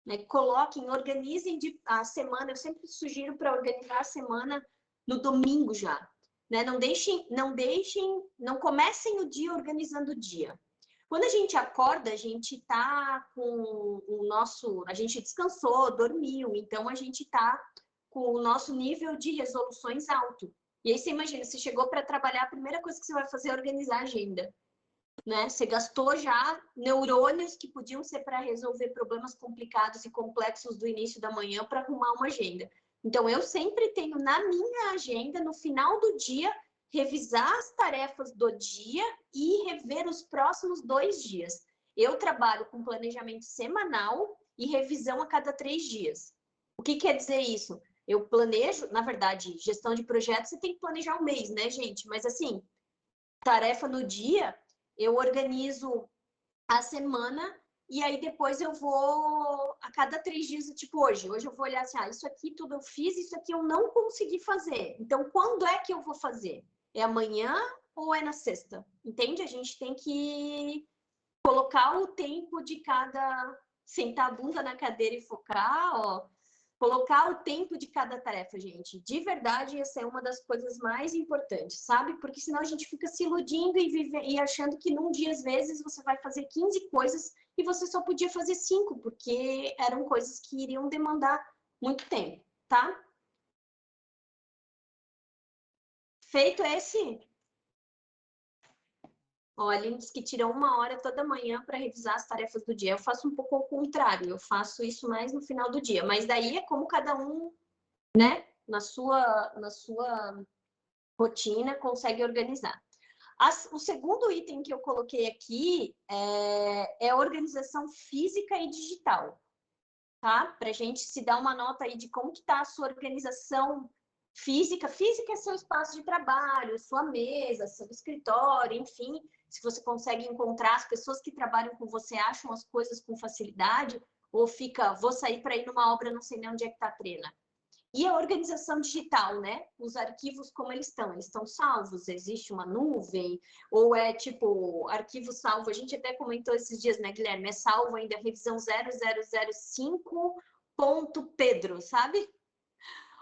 Né? Coloquem, organizem a semana. Eu sempre sugiro para organizar a semana no domingo já. Né? Não comecem o dia organizando o dia. Quando a gente acorda, a gente tá com a gente descansou, dormiu, então a gente tá com o nosso nível de resoluções alto. E aí você imagina, você chegou para trabalhar, a primeira coisa que você vai fazer é organizar a agenda. Né? Você gastou já neurônios que podiam ser para resolver problemas complicados e complexos do início da manhã para arrumar uma agenda. Então, eu sempre tenho na minha agenda, no final do dia, revisar as tarefas do dia e rever os próximos 2 dias. Eu trabalho com planejamento semanal e revisão a cada 3 dias. O que quer dizer isso? Eu planejo, na verdade, gestão de projetos, você tem que planejar um mês, né, gente? Mas assim, tarefa no dia, eu organizo a semana e aí depois eu vou a cada 3 dias, tipo hoje eu vou olhar assim, isso aqui tudo eu fiz, isso aqui eu não consegui fazer. Então, quando é que eu vou fazer? É amanhã ou é na sexta? Entende? A gente tem que colocar o tempo de cada... Sentar a bunda na cadeira e focar, ó. Colocar o tempo de cada tarefa, gente. De verdade, essa é uma das coisas mais importantes, sabe? Porque senão a gente fica se iludindo e achando que num dia, às vezes, você vai fazer 15 coisas e você só podia fazer 5, porque eram coisas que iriam demandar muito tempo, tá? Feito esse... Ó, a Aline diz que tira 1 hora toda manhã para revisar as tarefas do dia. Eu faço um pouco ao contrário, eu faço isso mais no final do dia. Mas daí é como cada um, né, na sua rotina, consegue organizar. O segundo item que eu coloquei aqui é a organização física e digital, tá? Para a gente se dar uma nota aí de como que está a sua organização física. Física é seu espaço de trabalho, sua mesa, seu escritório, enfim. Se você consegue encontrar, as pessoas que trabalham com você acham as coisas com facilidade, ou fica, vou sair para ir numa obra, não sei nem onde é que está a trena. E a organização digital, né? Os arquivos, como eles estão salvos? Existe uma nuvem? Ou é tipo, arquivo salvo? A gente até comentou esses dias, né, Guilherme? É salvo ainda, revisão 0005.pedro, sabe?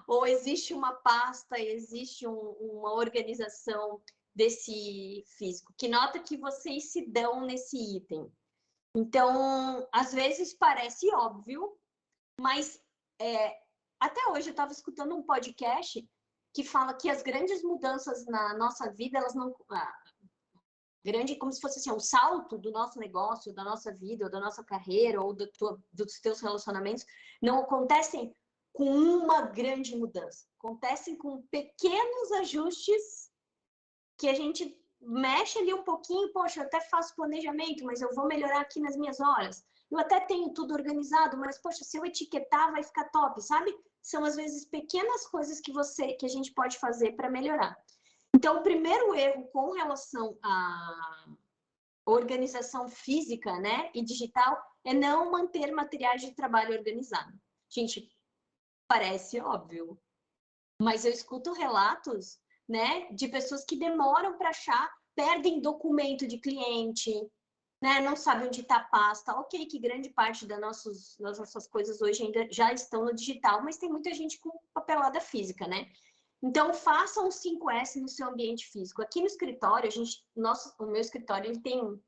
Ou existe uma pasta, existe uma organização desse físico? Que nota que vocês se dão nesse item? Então, às vezes parece óbvio, mas até hoje eu estava escutando um podcast que fala que as grandes mudanças na nossa vida, elas não... grande, como se fosse assim, um salto do nosso negócio, da nossa vida, ou da nossa carreira, ou dos teus relacionamentos, não acontecem com uma grande mudança. Acontecem com pequenos ajustes que a gente mexe ali um pouquinho, poxa, eu até faço planejamento, mas eu vou melhorar aqui nas minhas horas. Eu até tenho tudo organizado, mas, poxa, se eu etiquetar, vai ficar top, sabe? São, às vezes, pequenas coisas que a gente pode fazer para melhorar. Então, o primeiro erro com relação à organização física, né, e digital, é não manter materiais de trabalho organizado. Gente, parece óbvio, mas eu escuto relatos, né, de pessoas que demoram para achar, perdem documento de cliente, né, não sabem onde está a pasta. Ok, que grande parte das nossas coisas hoje ainda já estão no digital, mas tem muita gente com papelada física, né? Então, façam um 5S no seu ambiente físico. Aqui no escritório, o meu escritório ele tem,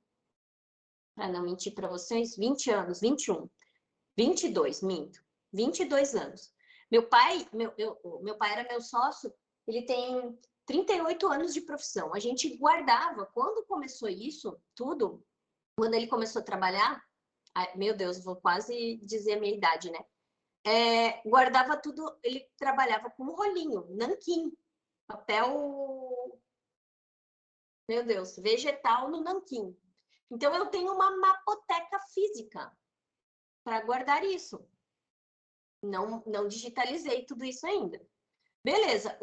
para não mentir para vocês, 20 anos, 21, 22, minto, 22 anos. Meu pai era meu sócio, ele tem 38 anos de profissão. A gente guardava, quando começou isso, tudo, quando ele começou a trabalhar, meu Deus, vou quase dizer a minha idade, né? Guardava tudo, ele trabalhava com um rolinho, nanquim, papel, meu Deus, vegetal no nanquim. Então, eu tenho uma mapoteca física para guardar isso. Não digitalizei tudo isso ainda. Beleza,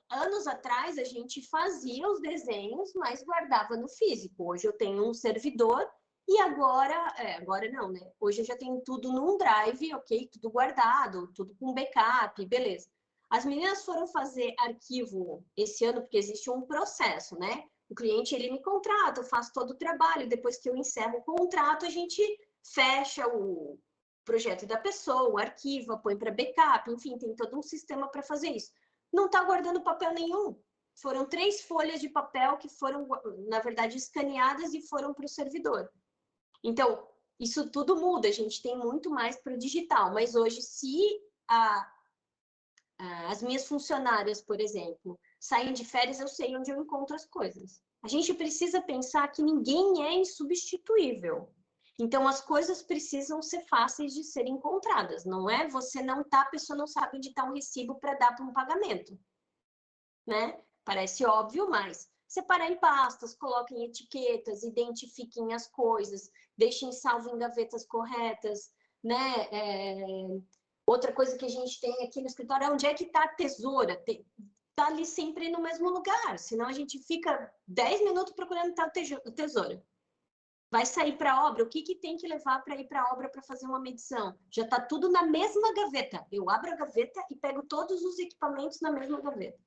anos atrás a gente fazia os desenhos, mas guardava no físico. Hoje eu tenho um servidor e agora não, né? Hoje eu já tenho tudo num drive, ok? Tudo guardado, tudo com backup, beleza. As meninas foram fazer arquivo esse ano, porque existe um processo, né? O cliente, ele me contrata, eu faço todo o trabalho, depois que eu encerro o contrato, a gente fecha o projeto da pessoa, arquiva, põe para backup, enfim, tem todo um sistema para fazer isso. Não está guardando papel nenhum. Foram 3 folhas de papel que foram, na verdade, escaneadas e foram para o servidor. Então, isso tudo muda, a gente tem muito mais para o digital, mas hoje, se as minhas funcionárias, por exemplo, saem de férias, eu sei onde eu encontro as coisas. A gente precisa pensar que ninguém é insubstituível. Então, as coisas precisam ser fáceis de serem encontradas. Não é você não tá, a pessoa não sabe onde está um recibo para dar para um pagamento. Né? Parece óbvio, mas separar em pastas, coloquem etiquetas, identifiquem as coisas, deixem salvo em gavetas corretas, né? Outra coisa que a gente tem aqui no escritório é onde é que está a tesoura. Está ali sempre no mesmo lugar, senão a gente fica 10 minutos procurando tal tesoura. Vai sair para a obra, o que tem que levar para ir para a obra para fazer uma medição? Já está tudo na mesma gaveta. Eu abro a gaveta e pego todos os equipamentos na mesma gaveta.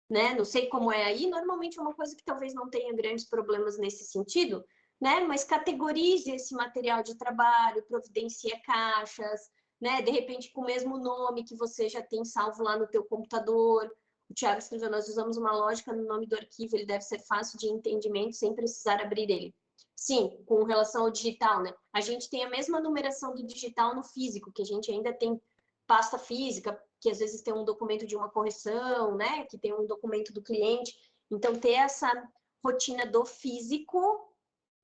Né? Não sei como é aí, normalmente é uma coisa que talvez não tenha grandes problemas nesse sentido, né? Mas categorize esse material de trabalho, providencie caixas, né? De repente com o mesmo nome que você já tem salvo lá no teu computador. O Thiago escreveu, nós usamos uma lógica no nome do arquivo, ele deve ser fácil de entendimento sem precisar abrir ele. Sim, com relação ao digital, né? A gente tem a mesma numeração do digital no físico, que a gente ainda tem pasta física, que às vezes tem um documento de uma correção, né? Que tem um documento do cliente. Então, ter essa rotina do físico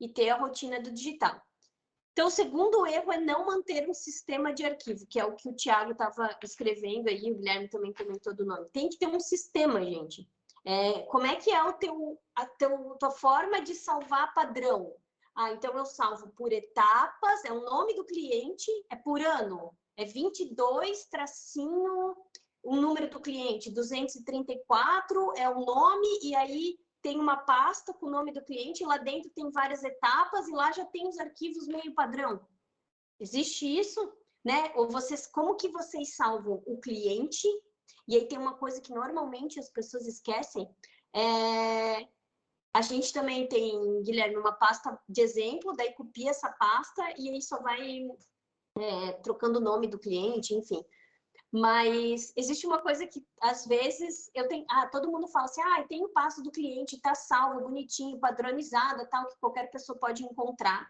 e ter a rotina do digital. Então, o segundo erro é não manter um sistema de arquivo, que é o que o Thiago estava escrevendo aí, o Guilherme também comentou do nome. Tem que ter um sistema, gente. Como é que é tua forma de salvar padrão? Então eu salvo por etapas, é o nome do cliente, é por ano. É 22, tracinho, o número do cliente, 234, é o nome, e aí tem uma pasta com o nome do cliente, lá dentro tem várias etapas, e lá já tem os arquivos meio padrão. Existe isso, né? Ou como que vocês salvam o cliente? E aí tem uma coisa que normalmente as pessoas esquecem, a gente também tem, Guilherme, uma pasta de exemplo, daí copia essa pasta e aí só vai trocando o nome do cliente, enfim. Mas existe uma coisa que, às vezes, todo mundo fala assim, tem o passo do cliente, tá salvo, bonitinho, padronizado, tal, que qualquer pessoa pode encontrar.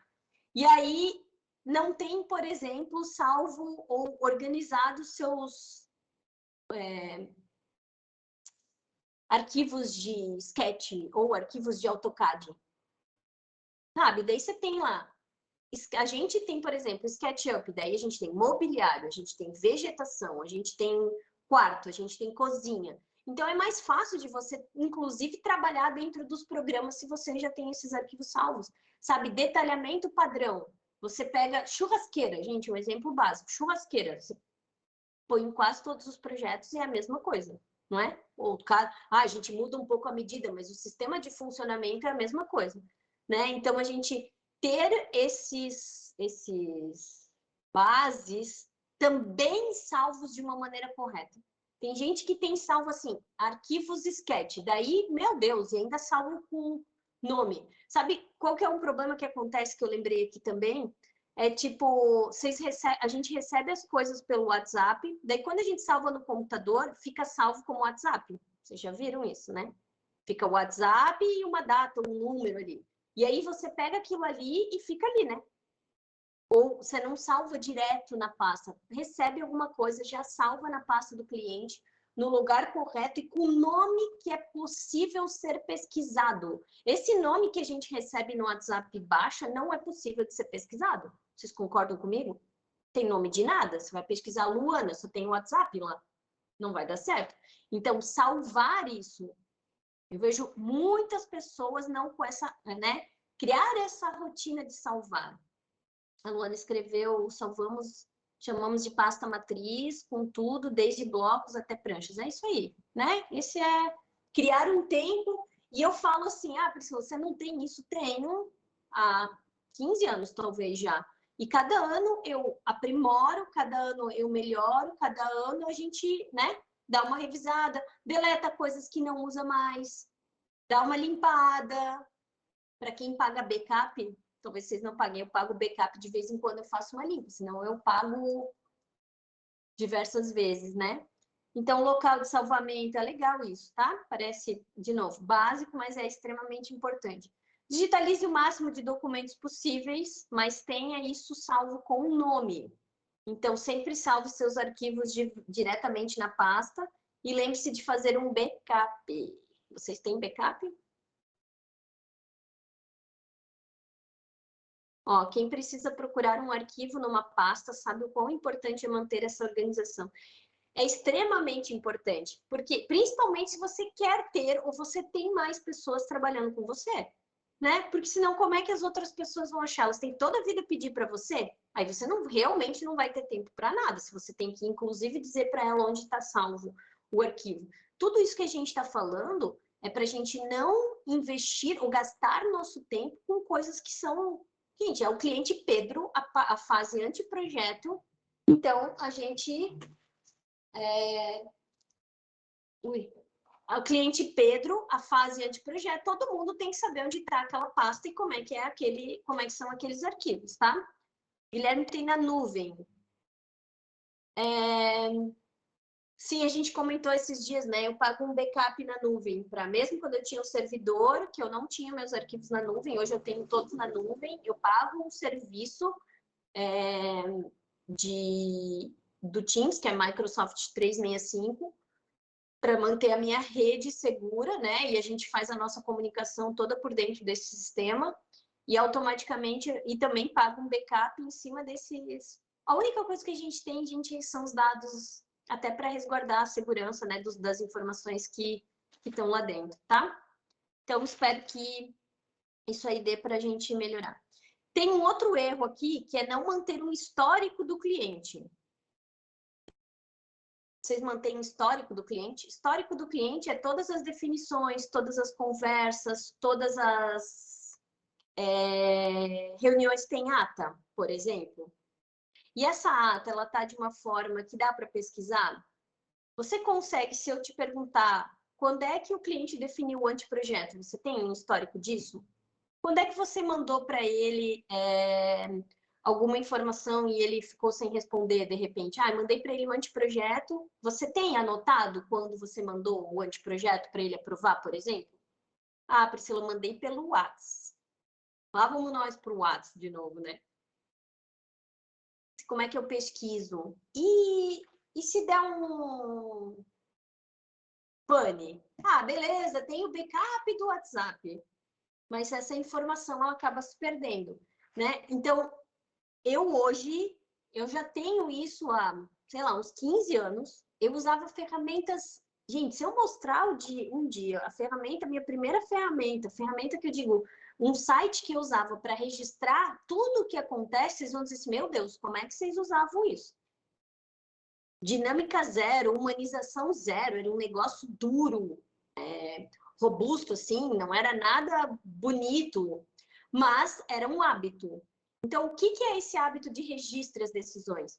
E aí, não tem, por exemplo, salvo ou organizado seus arquivos de Sketch ou arquivos de AutoCAD. Sabe? Daí você tem lá. A gente tem, por exemplo, SketchUp, daí a gente tem mobiliário, a gente tem vegetação, a gente tem quarto, a gente tem cozinha. Então, é mais fácil de você, inclusive, trabalhar dentro dos programas se você já tem esses arquivos salvos. Sabe, detalhamento padrão. Você pega churrasqueira, gente, um exemplo básico. Churrasqueira, você põe em quase todos os projetos e é a mesma coisa, não é? Ou, a gente muda um pouco a medida, mas o sistema de funcionamento é a mesma coisa, né? Então, a gente ter esses bases também salvos de uma maneira correta. Tem gente que tem salvo assim, arquivos sketch, daí, meu Deus, e ainda salvo com nome. Sabe qual que é um problema que acontece que eu lembrei aqui também? É tipo, a gente recebe as coisas pelo WhatsApp, daí quando a gente salva no computador, fica salvo como WhatsApp. Vocês já viram isso, né? Fica o WhatsApp e uma data, um número ali. E aí você pega aquilo ali e fica ali, né? Ou você não salva direto na pasta, recebe alguma coisa, já salva na pasta do cliente, no lugar correto e com o nome que é possível ser pesquisado. Esse nome que a gente recebe no WhatsApp baixa não é possível de ser pesquisado. Vocês concordam comigo? Tem nome de nada. Você vai pesquisar Luana, só tem o WhatsApp lá. Não vai dar certo. Então, salvar isso. Eu vejo muitas pessoas não com essa, né? Criar essa rotina de salvar. A Luana escreveu, chamamos de pasta matriz, com tudo, desde blocos até pranchas. É isso aí, né? Esse é criar um tempo. E eu falo assim, Priscila, você não tem isso? Tenho há 15 anos, talvez, já. E cada ano eu aprimoro, cada ano eu melhoro, cada ano a gente, né, dá uma revisada, deleta coisas que não usa mais, dá uma limpada. Para quem paga backup, talvez vocês não paguem, eu pago backup de vez em quando, eu faço uma limpa, senão eu pago diversas vezes, né? Então, local de salvamento, é legal isso, tá? Parece, de novo, básico, mas é extremamente importante. Digitalize o máximo de documentos possíveis, mas tenha isso salvo com o nome. Então, sempre salve seus arquivos diretamente na pasta e lembre-se de fazer um backup. Vocês têm backup? Ó, quem precisa procurar um arquivo numa pasta sabe o quão importante é manter essa organização. É extremamente importante, porque principalmente se você quer ter ou você tem mais pessoas trabalhando com você, né? Porque senão como é que as outras pessoas vão achar? Elas têm toda a vida pedir para você, aí você realmente não vai ter tempo para nada, se você tem que inclusive dizer para ela onde está salvo o arquivo. Tudo isso que a gente está falando é para a gente não investir ou gastar nosso tempo com coisas que são... Gente, é o cliente Pedro, a fase anteprojeto, então a gente... O cliente Pedro, a fase anteprojeto, todo mundo tem que saber onde está aquela pasta e como é que são aqueles arquivos, tá? Guilherme tem na nuvem. Sim, a gente comentou esses dias, né? Eu pago um backup na nuvem, para mesmo quando eu tinha um servidor, que eu não tinha meus arquivos na nuvem, hoje eu tenho todos na nuvem, eu pago um serviço do Teams, que é Microsoft 365, para manter a minha rede segura, né? E a gente faz a nossa comunicação toda por dentro desse sistema e automaticamente, e também paga um backup em cima desses... A única coisa que a gente tem, gente, são os dados até para resguardar a segurança, né, das informações que estão lá dentro, tá? Então, espero que isso aí dê para a gente melhorar. Tem um outro erro aqui, que é não manter um histórico do cliente. Vocês mantêm histórico do cliente? Histórico do cliente é todas as definições, todas as conversas, todas as reuniões têm ata, por exemplo. E essa ata, ela está de uma forma que dá para pesquisar? Você consegue, se eu te perguntar quando é que o cliente definiu o anteprojeto, você tem um histórico disso? Quando é que você mandou para ele alguma informação e ele ficou sem responder de repente? Mandei para ele um anteprojeto. Você tem anotado quando você mandou o anteprojeto para ele aprovar, por exemplo? Priscila, mandei pelo WhatsApp. Lá vamos nós para o WhatsApp de novo, né? Como é que eu pesquiso? E se der um pane? Beleza, tem o backup do WhatsApp. Mas essa informação ela acaba se perdendo, né? Então, eu já tenho isso há, sei lá, uns 15 anos. Eu usava ferramentas Gente, se eu mostrar um dia a ferramenta, minha primeira ferramenta que eu digo, um site que eu usava para registrar tudo o que acontece, vocês vão dizer assim, meu Deus, como é que vocês usavam isso? Dinâmica zero, humanização zero, era um negócio duro, robusto, assim, não era nada bonito, mas era um hábito. Então, o que é esse hábito de registro das decisões?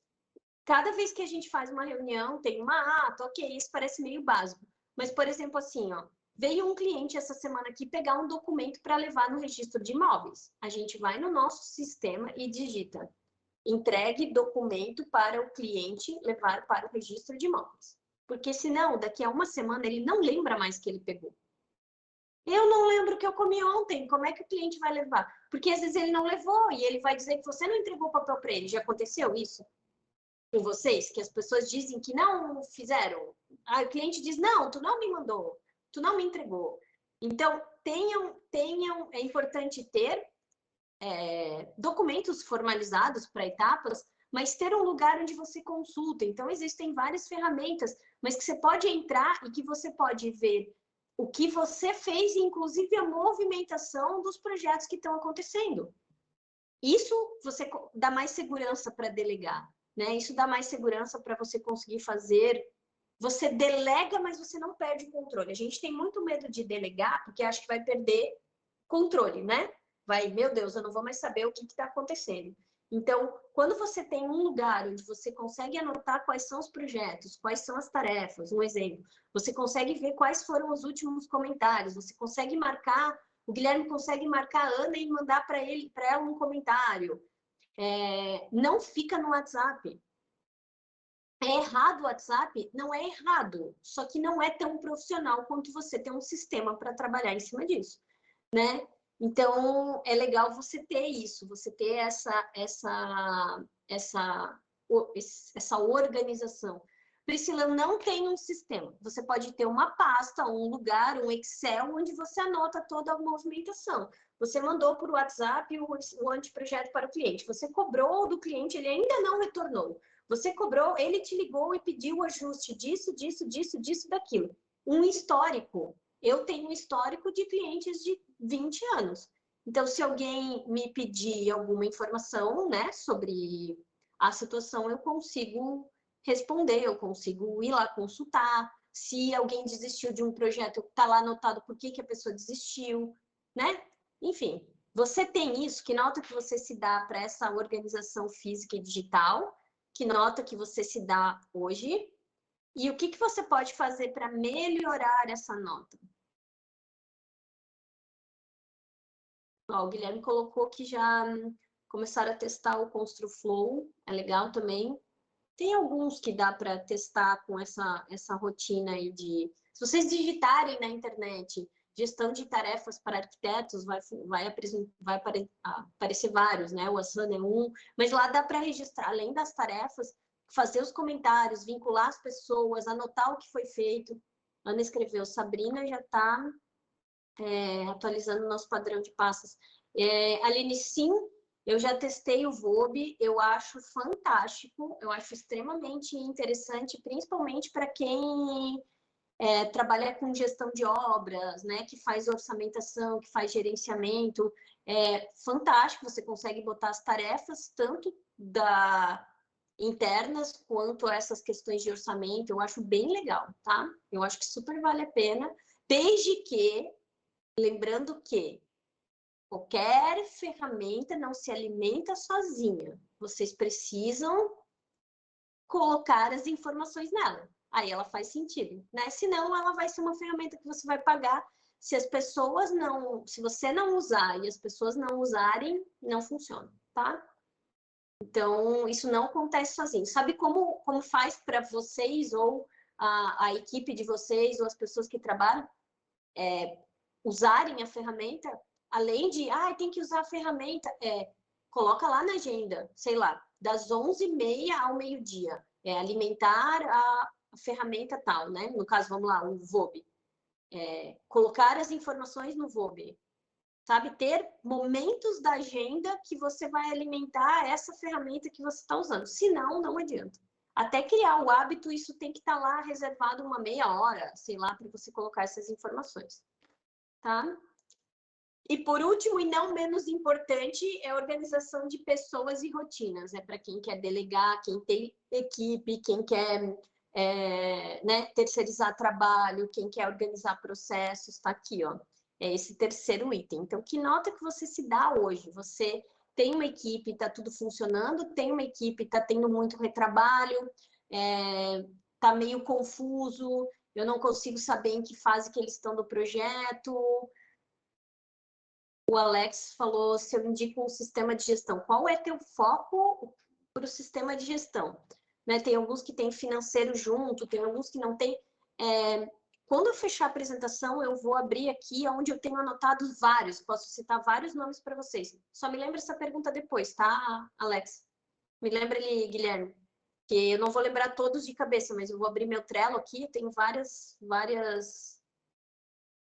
Cada vez que a gente faz uma reunião, tem uma ata, ok, isso parece meio básico. Mas, por exemplo, assim, ó, veio um cliente essa semana aqui pegar um documento para levar no registro de imóveis. A gente vai no nosso sistema e digita entregue documento para o cliente levar para o registro de imóveis. Porque senão, daqui a uma semana, ele não lembra mais que ele pegou. Eu não lembro o que eu comi ontem, como é que o cliente vai levar? Porque às vezes ele não levou e ele vai dizer que você não entregou o papel para ele. Já aconteceu isso com vocês? Que as pessoas dizem que não fizeram. Aí o cliente diz, não, tu não me mandou, tu não me entregou. Então, é importante ter documentos formalizados para etapas, mas ter um lugar onde você consulta. Então, existem várias ferramentas, mas que você pode entrar e que você pode ver o que você fez, inclusive a movimentação dos projetos que estão acontecendo. Isso você dá mais segurança para delegar, né? Isso dá mais segurança para você conseguir fazer. Você delega, mas você não perde o controle. A gente tem muito medo de delegar, porque acha que vai perder controle, né? Vai, meu Deus, eu não vou mais saber o que está acontecendo. Então, quando você tem um lugar onde você consegue anotar quais são os projetos, quais são as tarefas, um exemplo, você consegue ver quais foram os últimos comentários, você consegue marcar, o Guilherme consegue marcar a Ana e mandar para ela um comentário. Não fica no WhatsApp. É errado o WhatsApp? Não é errado, só que não é tão profissional quanto você ter um sistema para trabalhar em cima disso, né? Então, é legal você ter isso, você ter essa organização. Priscila, não tem um sistema. Você pode ter uma pasta, um lugar, um Excel, onde você anota toda a movimentação. Você mandou por WhatsApp o anteprojeto para o cliente. Você cobrou do cliente, ele ainda não retornou. Você cobrou, ele te ligou e pediu o ajuste disso, daquilo. Um histórico. Eu tenho um histórico de clientes de 20 anos. Então, se alguém me pedir alguma informação, né, sobre a situação, eu consigo responder, eu consigo ir lá consultar. Se alguém desistiu de um projeto, está lá anotado por que a pessoa desistiu, né? Enfim, você tem isso, que nota que você se dá para essa organização física e digital, que nota que você se dá hoje, e o que você pode fazer para melhorar essa nota? Ó, o Guilherme colocou que já começaram a testar o ConstruFlow, é legal também. Tem alguns que dá para testar com essa rotina aí de... Se vocês digitarem na internet gestão de tarefas para arquitetos, vai aparecer vários, né? O Asana é um, mas lá dá para registrar, além das tarefas, fazer os comentários, vincular as pessoas, anotar o que foi feito. Ana escreveu, Sabrina já está atualizando o nosso padrão de pastas. Aline, sim, eu já testei o VOB, eu acho fantástico, eu acho extremamente interessante, principalmente para quem trabalha com gestão de obras, né, que faz orçamentação, que faz gerenciamento. É fantástico, você consegue botar as tarefas, tanto internas quanto essas questões de orçamento, eu acho bem legal, tá? Eu acho que super vale a pena, desde que, lembrando que qualquer ferramenta não se alimenta sozinha. Vocês precisam colocar as informações nela. Aí ela faz sentido, né? Senão ela vai ser uma ferramenta que você vai pagar. Se as pessoas não, se você não usar e as pessoas não usarem, não funciona, tá? Então, isso não acontece sozinho. Sabe como faz para vocês ou a equipe de vocês ou as pessoas que trabalham usarem a ferramenta? Além de, tem que usar a ferramenta, coloca lá na agenda, sei lá, das 11h30 ao meio-dia, alimentar a ferramenta tal, né? No caso, vamos lá, o VOB. Colocar as informações no VOB, sabe? Ter momentos da agenda que você vai alimentar essa ferramenta que você está usando. Senão, não adianta. Até criar o hábito, isso tem que estar lá reservado uma meia hora, sei lá, para você colocar essas informações, tá? E por último, e não menos importante, é a organização de pessoas e rotinas. É para quem quer delegar, quem tem equipe, quem quer né, terceirizar trabalho, quem quer organizar processos, está aqui, ó. É esse terceiro item. Então, que nota que você se dá hoje? Você tem uma equipe, está tudo funcionando, tem uma equipe, está tendo muito retrabalho, está meio confuso, eu não consigo saber em que fase que eles estão do projeto. O Alex falou se eu indico um sistema de gestão. Qual é teu foco para o sistema de gestão? Né, tem alguns que tem financeiro junto, tem alguns que não tem. Quando eu fechar a apresentação, eu vou abrir aqui onde eu tenho anotado vários. Posso citar vários nomes para vocês. Só me lembra essa pergunta depois, tá, Alex? Me lembra ele, Guilherme. Que eu não vou lembrar todos de cabeça, mas eu vou abrir meu Trello aqui. Eu tenho várias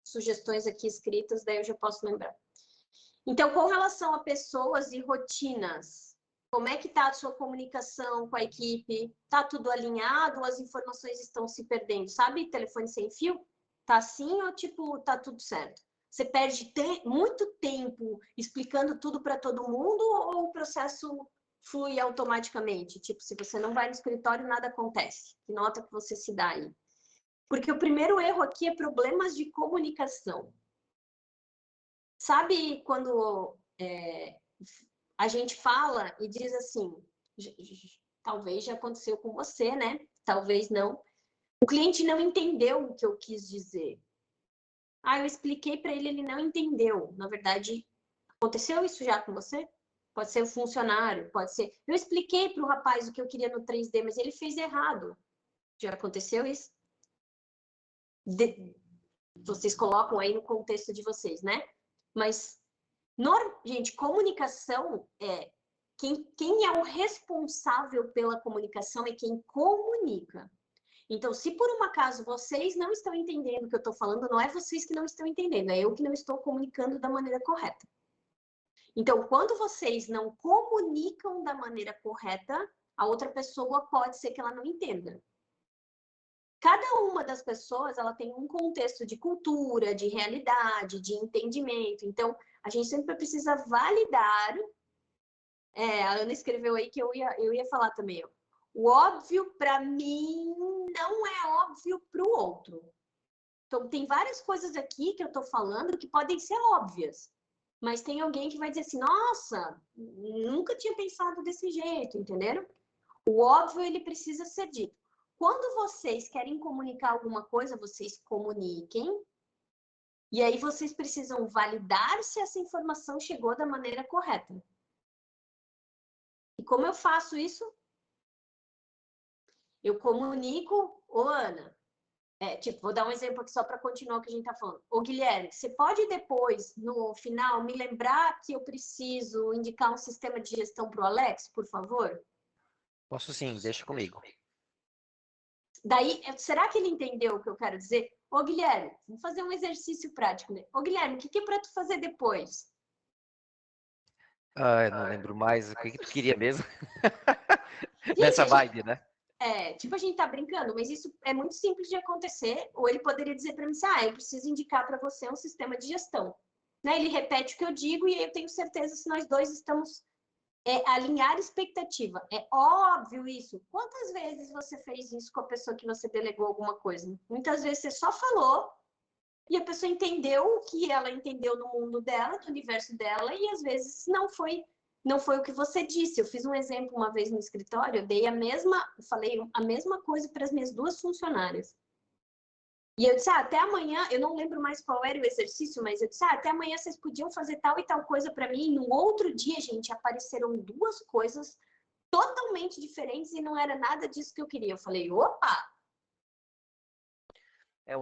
sugestões aqui escritas, daí eu já posso lembrar. Então, com relação a pessoas e rotinas, como é que está a sua comunicação com a equipe? Está tudo alinhado ou as informações estão se perdendo? Sabe, telefone sem fio? Tá assim ou, tipo, tá tudo certo? Você perde muito tempo explicando tudo para todo mundo ou o processo flui automaticamente? Tipo, se você não vai no escritório, nada acontece. Que nota que você se dá aí? Porque o primeiro erro aqui é problemas de comunicação. Sabe quando a gente fala e diz assim, talvez já aconteceu com você, né? Talvez não. O cliente não entendeu o que eu quis dizer. Eu expliquei para ele, ele não entendeu. Na verdade, aconteceu isso já com você? Pode ser o funcionário, pode ser... Eu expliquei para o rapaz o que eu queria no 3D, mas ele fez errado. Já aconteceu isso? Vocês colocam aí no contexto de vocês, né? Mas gente, comunicação é quem é o responsável pela comunicação é quem comunica. Então, se por um acaso vocês não estão entendendo o que eu estou falando, não é vocês que não estão entendendo, é eu que não estou comunicando da maneira correta. Então, quando vocês não comunicam da maneira correta, a outra pessoa pode ser que ela não entenda. Cada uma das pessoas, ela tem um contexto de cultura, de realidade, de entendimento. Então, a gente sempre precisa validar. A Ana escreveu aí que eu ia falar também. Ó. O óbvio para mim não é óbvio para o outro. Então, tem várias coisas aqui que eu estou falando que podem ser óbvias. Mas tem alguém que vai dizer assim, nossa, nunca tinha pensado desse jeito, entenderam? O óbvio, ele precisa ser dito. Quando vocês querem comunicar alguma coisa, vocês comuniquem. E aí vocês precisam validar se essa informação chegou da maneira correta. E como eu faço isso? Eu comunico, Ana, vou dar um exemplo aqui só para continuar o que a gente está falando. Ô, Guilherme, você pode depois, no final, me lembrar que eu preciso indicar um sistema de gestão para o Alex, por favor? Posso sim, deixa comigo. Daí, será que ele entendeu o que eu quero dizer? Ô, Guilherme, vamos fazer um exercício prático, né? Ô, Guilherme, o que é para tu fazer depois? Eu não lembro mais o que tu queria mesmo. Gente, Nessa vibe, né? a gente tá brincando, mas isso é muito simples de acontecer. Ou ele poderia dizer para mim assim, eu preciso indicar para você um sistema de gestão. Né? Ele repete o que eu digo e eu tenho certeza se nós dois estamos alinhar expectativa. É óbvio isso. Quantas vezes você fez isso com a pessoa que você delegou alguma coisa? Muitas vezes você só falou e a pessoa entendeu o que ela entendeu no mundo dela, do universo dela, e às vezes não foi o que você disse. Eu fiz um exemplo uma vez no escritório, falei a mesma coisa para as minhas duas funcionárias. E eu disse, até amanhã, eu não lembro mais qual era o exercício, mas eu disse, até amanhã vocês podiam fazer tal e tal coisa para mim. E no outro dia, gente, apareceram duas coisas totalmente diferentes e não era nada disso que eu queria. Eu falei, opa!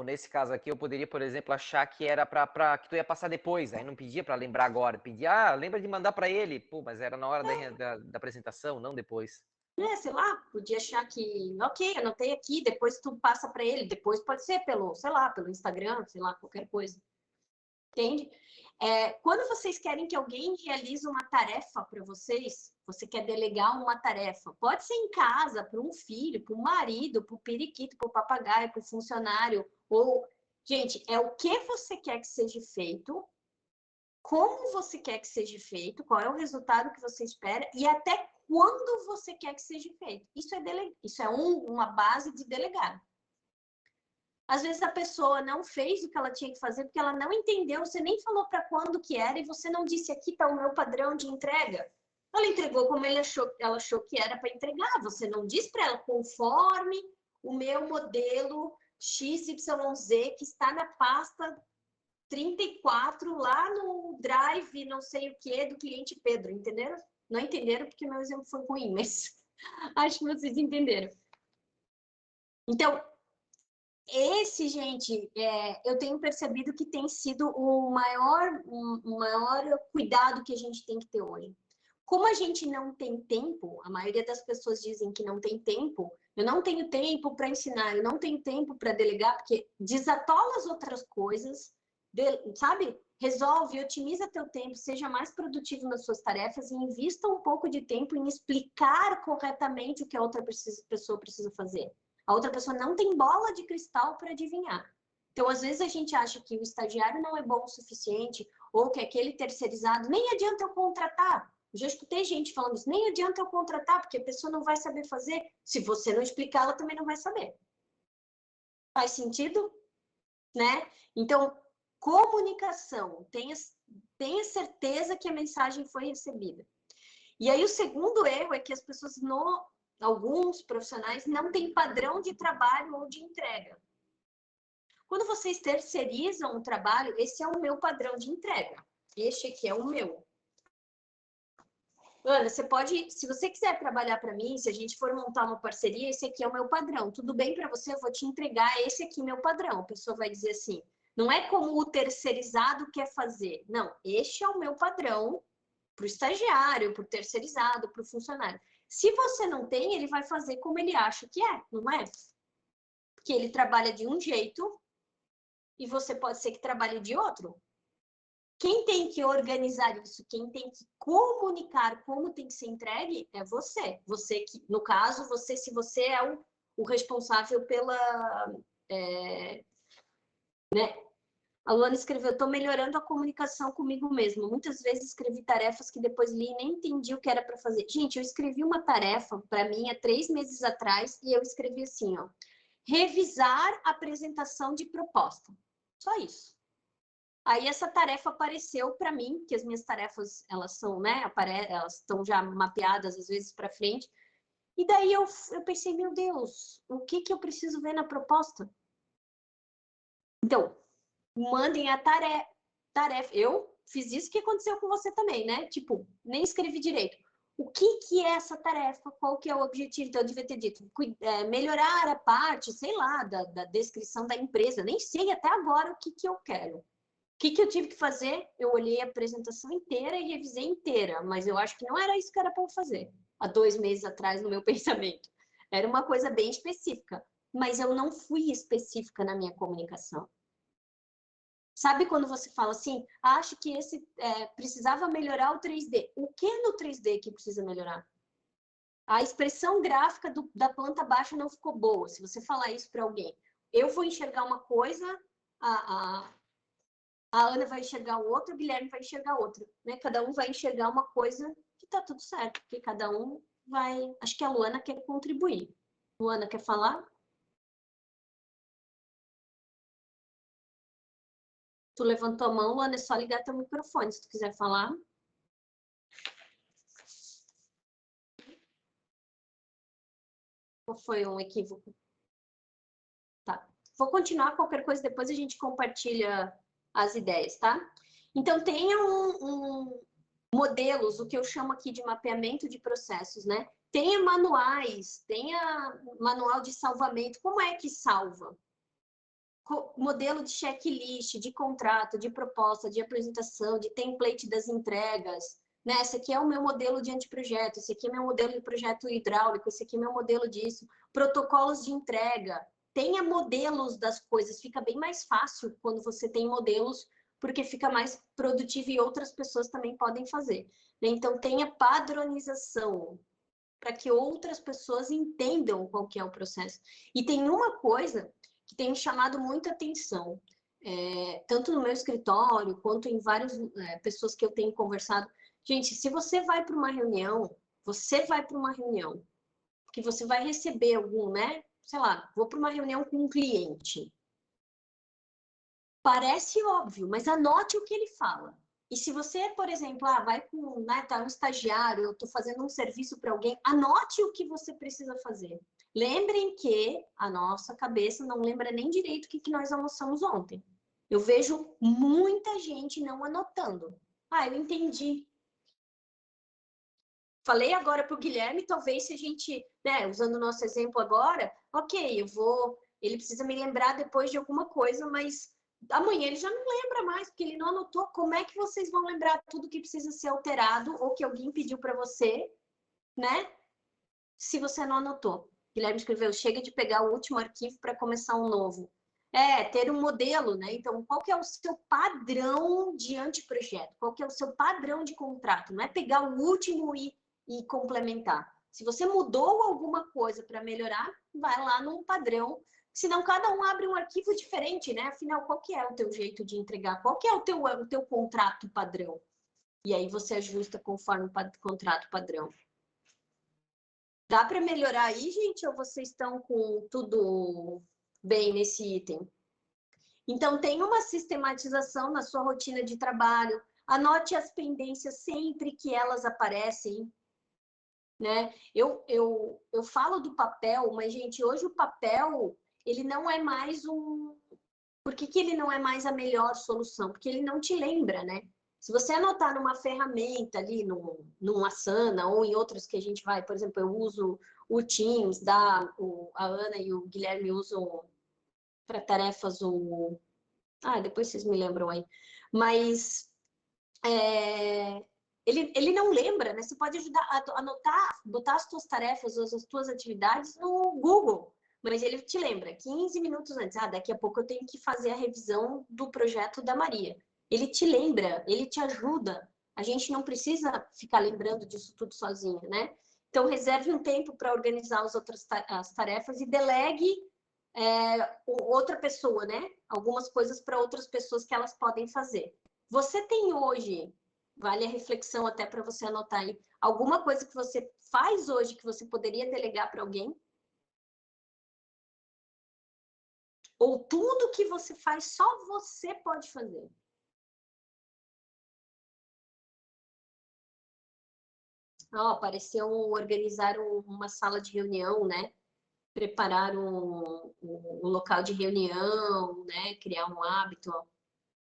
Nesse caso aqui, eu poderia, por exemplo, achar que era para que tu ia passar depois. Aí não pedia para lembrar agora. Pedia, lembra de mandar para ele. Pô, mas era na hora da apresentação, não depois. Sei lá, podia achar que, ok, anotei aqui, depois tu passa para ele, depois pode ser pelo Instagram, sei lá, qualquer coisa. Entende? Quando vocês querem que alguém realize uma tarefa para vocês, você quer delegar uma tarefa. Pode ser em casa, para um filho, para o marido, para o periquito, para o papagaio, para o funcionário. Ou, gente, é o que você quer que seja feito, como você quer que seja feito, qual é o resultado que você espera e até quando você quer que seja feito. Isso é uma base de delegar. Às vezes a pessoa não fez o que ela tinha que fazer porque ela não entendeu, você nem falou para quando que era e você não disse aqui está o meu padrão de entrega. Ela entregou como ela achou que era para entregar, você não disse para ela conforme o meu modelo XYZ que está na pasta 34 lá no drive, não sei o que, do cliente Pedro, entenderam? Não entenderam porque meu exemplo foi ruim, mas acho que vocês entenderam. Então, gente, eu tenho percebido que tem sido o maior cuidado que a gente tem que ter hoje. Como a gente não tem tempo, a maioria das pessoas dizem que não tem tempo, eu não tenho tempo para ensinar, eu não tenho tempo para delegar, porque desatola as outras coisas, sabe? Resolve, otimiza teu tempo, seja mais produtivo nas suas tarefas e invista um pouco de tempo em explicar corretamente o que a outra pessoa precisa fazer. A outra pessoa não tem bola de cristal para adivinhar. Então, às vezes, a gente acha que o estagiário não é bom o suficiente ou que aquele terceirizado, nem adianta eu contratar. Eu já escutei gente falando isso, nem adianta eu contratar, porque a pessoa não vai saber fazer. Se você não explicar, ela também não vai saber. Faz sentido? Né? Então, comunicação. Tenha certeza que a mensagem foi recebida. E aí, o segundo erro é que as pessoas alguns profissionais não têm padrão de trabalho ou de entrega. Quando vocês terceirizam o trabalho, esse é o meu padrão de entrega. Este aqui é o meu. Ana, você pode, se você quiser trabalhar para mim, se a gente for montar uma parceria, esse aqui é o meu padrão. Tudo bem para você? Eu vou te entregar esse aqui meu padrão. A pessoa vai dizer assim, não é como o terceirizado quer fazer. Não, este é o meu padrão para o estagiário, para o terceirizado, para o funcionário. Se você não tem, ele vai fazer como ele acha que é, não é? Porque ele trabalha de um jeito e você pode ser que trabalhe de outro. Quem tem que organizar isso, quem tem que comunicar como tem que ser entregue é você. Você que, no caso, se você é o responsável pela... né? A Luana escreveu, estou melhorando a comunicação comigo mesma. Muitas vezes escrevi tarefas que depois li e nem entendi o que era para fazer. Gente, eu escrevi uma tarefa para mim há 3 meses atrás e eu escrevi assim, ó. Revisar a apresentação de proposta. Só isso. Aí essa tarefa apareceu para mim, que as minhas tarefas, elas são, né, elas estão já mapeadas às vezes para frente. E daí eu pensei, meu Deus, o que eu preciso ver na proposta? Então, mandem a tarefa. Eu fiz isso que aconteceu com você também, né? Tipo, nem escrevi direito. O que é essa tarefa? Qual que é o objetivo? Então, eu devia ter dito, melhorar a parte, sei lá, da descrição da empresa. Nem sei até agora o que eu quero. O que eu tive que fazer? Eu olhei a apresentação inteira e revisei inteira, mas eu acho que não era isso que era para eu fazer, há 2 meses atrás, no meu pensamento. Era uma coisa bem específica, mas eu não fui específica na minha comunicação. Sabe quando você fala assim, acho que esse precisava melhorar o 3D. O que no 3D que precisa melhorar? A expressão gráfica da planta baixa não ficou boa. Se você falar isso para alguém, eu vou enxergar uma coisa, a Ana vai enxergar outra, o Guilherme vai enxergar outra. Né? Cada um vai enxergar uma coisa que está tudo certo, porque cada um vai... Acho que a Luana quer contribuir. Luana, quer falar? Tu levantou a mão, Luana, é só ligar teu microfone, se tu quiser falar. Ou foi um equívoco? Tá. Vou continuar, qualquer coisa, depois a gente compartilha as ideias, tá? Então, tenha modelos, o que eu chamo aqui de mapeamento de processos, né? Tenha manuais, tenha manual de salvamento. Como é que salva? Modelo de checklist, de contrato, de proposta, de apresentação, de template das entregas. Né? Esse aqui é o meu modelo de anteprojeto, esse aqui é meu modelo de projeto hidráulico, esse aqui é meu modelo disso. Protocolos de entrega. Tenha modelos das coisas, fica bem mais fácil quando você tem modelos porque fica mais produtivo e outras pessoas também podem fazer. Então, tenha padronização para que outras pessoas entendam qual que é o processo. E tem uma coisa que tem me chamado muita atenção, tanto no meu escritório, quanto em várias pessoas que eu tenho conversado. Gente, se você vai para uma reunião, que você vai receber algum, né? Sei lá, vou para uma reunião com um cliente. Parece óbvio, mas anote o que ele fala. E se você, por exemplo, vai com, né, tá um estagiário, eu estou fazendo um serviço para alguém, anote o que você precisa fazer. Lembrem que a nossa cabeça não lembra nem direito o que nós almoçamos ontem. Eu vejo muita gente não anotando. Eu entendi. Falei agora para o Guilherme, talvez se a gente, né, usando o nosso exemplo agora, ok, ele precisa me lembrar depois de alguma coisa, mas amanhã ele já não lembra mais, porque ele não anotou. Como é que vocês vão lembrar tudo que precisa ser alterado ou que alguém pediu para você, né? Se você não anotou. Guilherme escreveu, chega de pegar o último arquivo para começar um novo. Ter um modelo, né? Então, qual que é o seu padrão de anteprojeto? Qual que é o seu padrão de contrato? Não é pegar o último e complementar. Se você mudou alguma coisa para melhorar, vai lá num padrão. Senão, cada um abre um arquivo diferente, né? Afinal, qual que é o teu jeito de entregar? Qual que é o teu contrato padrão? E aí você ajusta conforme o contrato padrão. Dá para melhorar aí, gente? Ou vocês estão com tudo bem nesse item? Então, tem uma sistematização na sua rotina de trabalho. Anote as pendências sempre que elas aparecem. Né? Eu falo do papel, mas, gente, hoje o papel, ele não é mais Por que ele não é mais a melhor solução? Porque ele não te lembra, né? Se você anotar numa ferramenta ali, num Asana ou em outras que a gente vai, por exemplo, eu uso o Teams, a Ana e o Guilherme usam para tarefas depois vocês me lembram aí. Mas ele não lembra, né? Você pode ajudar a anotar, botar as tuas tarefas, as tuas atividades no Google, mas ele te lembra 15 minutos antes. Daqui a pouco eu tenho que fazer a revisão do projeto da Maria. Ele te lembra, ele te ajuda. A gente não precisa ficar lembrando disso tudo sozinho, né? Então, reserve um tempo para organizar as tarefas e delegue outra pessoa, né? Algumas coisas para outras pessoas que elas podem fazer. Você tem hoje, vale a reflexão até para você anotar aí, alguma coisa que você faz hoje que você poderia delegar para alguém? Ou tudo que você faz, só você pode fazer? Apareceu organizar uma sala de reunião, né? Preparar um local de reunião, né? Criar um hábito.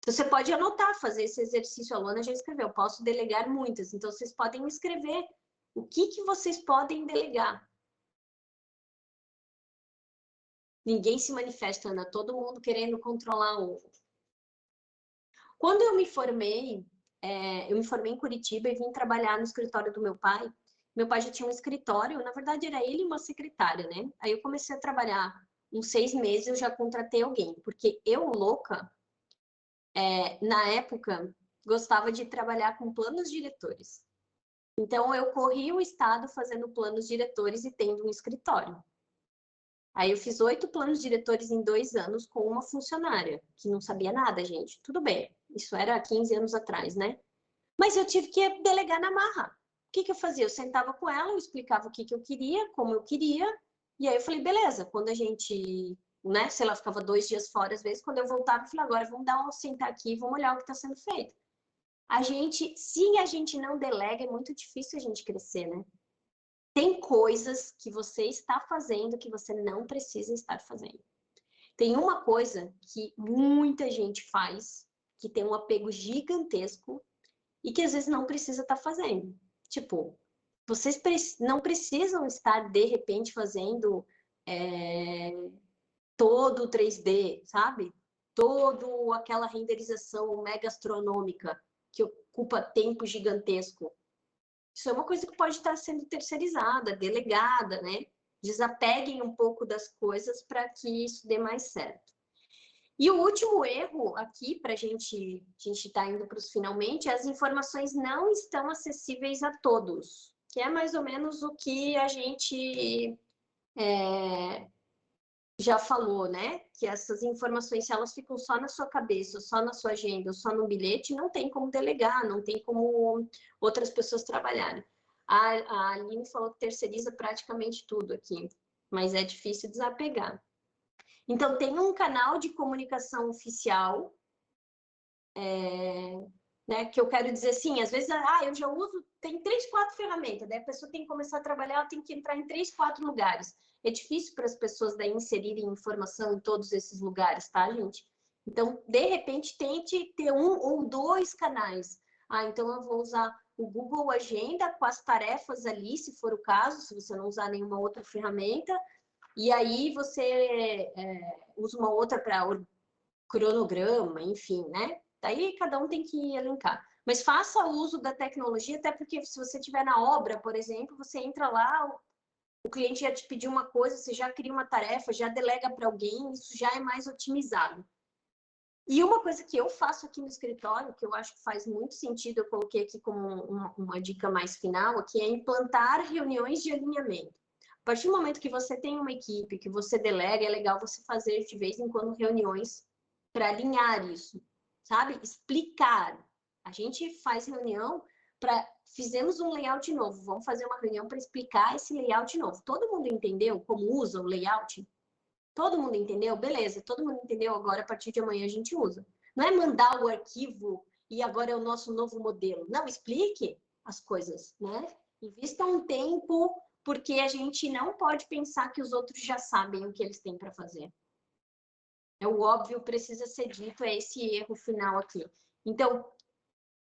Você pode anotar, fazer esse exercício. A Luana já escreveu, posso delegar muitas. Então, vocês podem escrever o que vocês podem delegar. Ninguém se manifesta, Ana. Todo mundo querendo controlar o... Quando eu me formei em Curitiba e vim trabalhar no escritório do meu pai. Meu pai já tinha um escritório, na verdade era ele e uma secretária, né? Aí eu comecei a trabalhar uns 6 meses, eu já contratei alguém, porque eu, louca, na época, gostava de trabalhar com planos diretores. Então, eu corri o estado fazendo planos diretores e tendo um escritório. Aí eu fiz 8 planos diretores em 2 anos com uma funcionária, que não sabia nada, gente. Tudo bem, isso era 15 anos atrás, né? Mas eu tive que delegar na marra. O que eu fazia? Eu sentava com ela, eu explicava o que eu queria, como eu queria, e aí eu falei, beleza, quando a gente, né, sei lá, ficava 2 dias fora, às vezes, quando eu voltava, eu falei, agora vamos sentar aqui e vamos olhar o que está sendo feito. Se a gente não delega, é muito difícil a gente crescer, né? Tem coisas que você está fazendo que você não precisa estar fazendo. Tem uma coisa que muita gente faz, que tem um apego gigantesco e que às vezes não precisa estar fazendo. Tipo, vocês não precisam estar, de repente, fazendo todo o 3D, sabe? Toda aquela renderização mega astronômica que ocupa tempo gigantesco. Isso é uma coisa que pode estar sendo terceirizada, delegada, né? Desapeguem um pouco das coisas para que isso dê mais certo. E o último erro aqui, para a gente tá indo para os finalmente, as informações não estão acessíveis a todos, que é mais ou menos o que a gente já falou, né? Que essas informações, se elas ficam só na sua cabeça, só na sua agenda, só no bilhete, não tem como delegar, não tem como outras pessoas trabalharem. A Aline falou que terceiriza praticamente tudo aqui, mas é difícil desapegar. Então, tem um canal de comunicação oficial, né, que eu quero dizer assim, às vezes, eu já uso, tem 3, 4 ferramentas, daí a pessoa tem que começar a trabalhar, ela tem que entrar em 3, 4 lugares. É difícil para as pessoas daí inserirem informação em todos esses lugares, tá, gente? Então, de repente, tente ter 1 ou 2 canais. Então eu vou usar o Google Agenda com as tarefas ali, se for o caso, se você não usar nenhuma outra ferramenta, e aí você usa uma outra para cronograma, enfim, né? Daí cada um tem que elencar. Mas faça uso da tecnologia, até porque se você estiver na obra, por exemplo, você entra lá, o cliente já te pediu uma coisa, você já cria uma tarefa, já delega para alguém, isso já é mais otimizado. E uma coisa que eu faço aqui no escritório, que eu acho que faz muito sentido, eu coloquei aqui como uma dica mais final, que é implantar reuniões de alinhamento. A partir do momento que você tem uma equipe, que você delega, é legal você fazer de vez em quando reuniões para alinhar isso, sabe? Explicar. A gente faz reunião para... Fizemos um layout novo, vamos fazer uma reunião para explicar esse layout novo. Todo mundo entendeu como usa o layout? Todo mundo entendeu? Beleza, todo mundo entendeu, agora a partir de amanhã a gente usa. Não é mandar o arquivo e agora é o nosso novo modelo. Não, explique as coisas, né? Invista um tempo, porque a gente não pode pensar que os outros já sabem o que eles têm para fazer. O óbvio precisa ser dito, é esse erro final aqui. Então,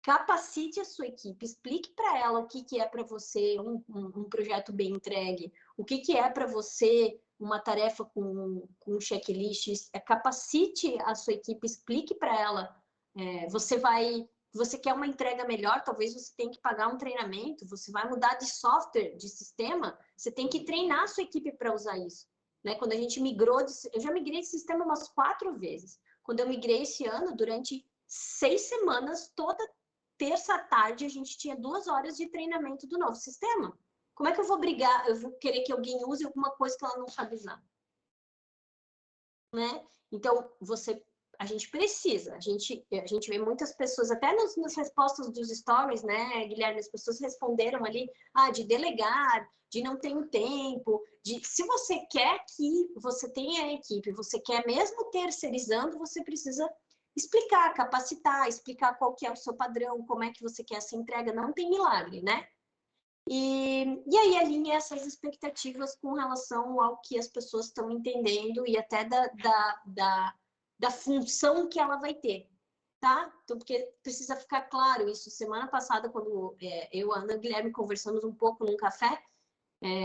capacite a sua equipe, explique para ela o que é para você um projeto bem entregue, o que é para você uma tarefa com checklists, capacite a sua equipe, explique para ela, você quer uma entrega melhor, talvez você tenha que pagar um treinamento, você vai mudar de software, de sistema, você tem que treinar a sua equipe para usar isso. Né? Quando a gente migrou, eu já migrei de sistema umas 4 vezes. Quando eu migrei esse ano, durante 6 semanas, toda terça à tarde, a gente tinha 2 horas de treinamento do novo sistema. Como é que eu vou brigar? Eu vou querer que alguém use alguma coisa que ela não sabe usar? Né? Então, a gente precisa. A gente vê muitas pessoas, até nas respostas dos stories, né, Guilherme? As pessoas responderam ali, de delegar, de não ter um tempo, se você quer que você tenha a equipe, você quer mesmo terceirizando, você precisa explicar, capacitar, explicar qual que é o seu padrão, como é que você quer essa entrega, não tem milagre, né? E aí alinhe essas expectativas com relação ao que as pessoas estão entendendo e até da função que ela vai ter, tá? Então, porque precisa ficar claro isso. Semana passada, quando eu, a Ana e o Guilherme conversamos um pouco num café,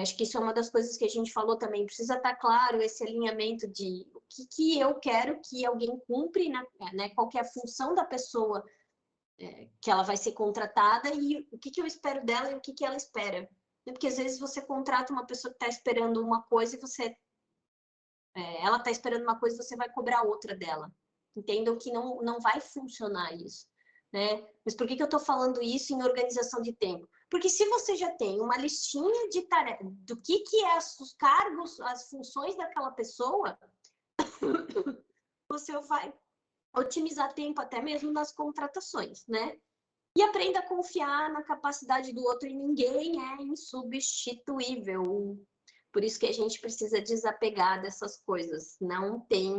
acho que isso é uma das coisas que a gente falou também. Precisa estar claro esse alinhamento de o que eu quero que alguém cumpre, né? Qual que é a função da pessoa que ela vai ser contratada e o que eu espero dela e o que ela espera. Porque às vezes você contrata uma pessoa que está esperando uma coisa e ela está esperando uma coisa e você vai cobrar outra dela. Entendam que não vai funcionar isso. Né? Mas por que eu estou falando isso em organização de tempo? Porque se você já tem uma listinha de tarefas, do que é os cargos, as funções daquela pessoa, você vai otimizar tempo até mesmo nas contratações, né? E aprenda a confiar na capacidade do outro e ninguém é insubstituível. Por isso que a gente precisa desapegar dessas coisas. Não tem,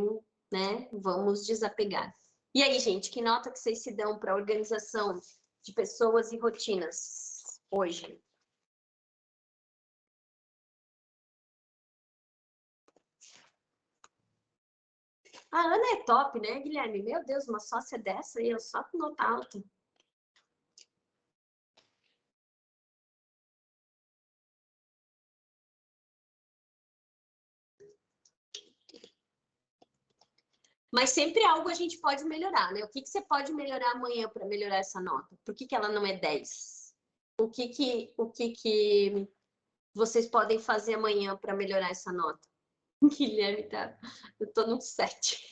né? Vamos desapegar. E aí, gente, que nota que vocês se dão para a organização de pessoas e rotinas hoje? A Ana é top, né, Guilherme? Meu Deus, uma sócia dessa aí, eu só com nota alta. Mas sempre algo a gente pode melhorar, né? O que você pode melhorar amanhã para melhorar essa nota? Por que ela não é 10? O que vocês podem fazer amanhã para melhorar essa nota? Guilherme, tá? Eu tô no 7.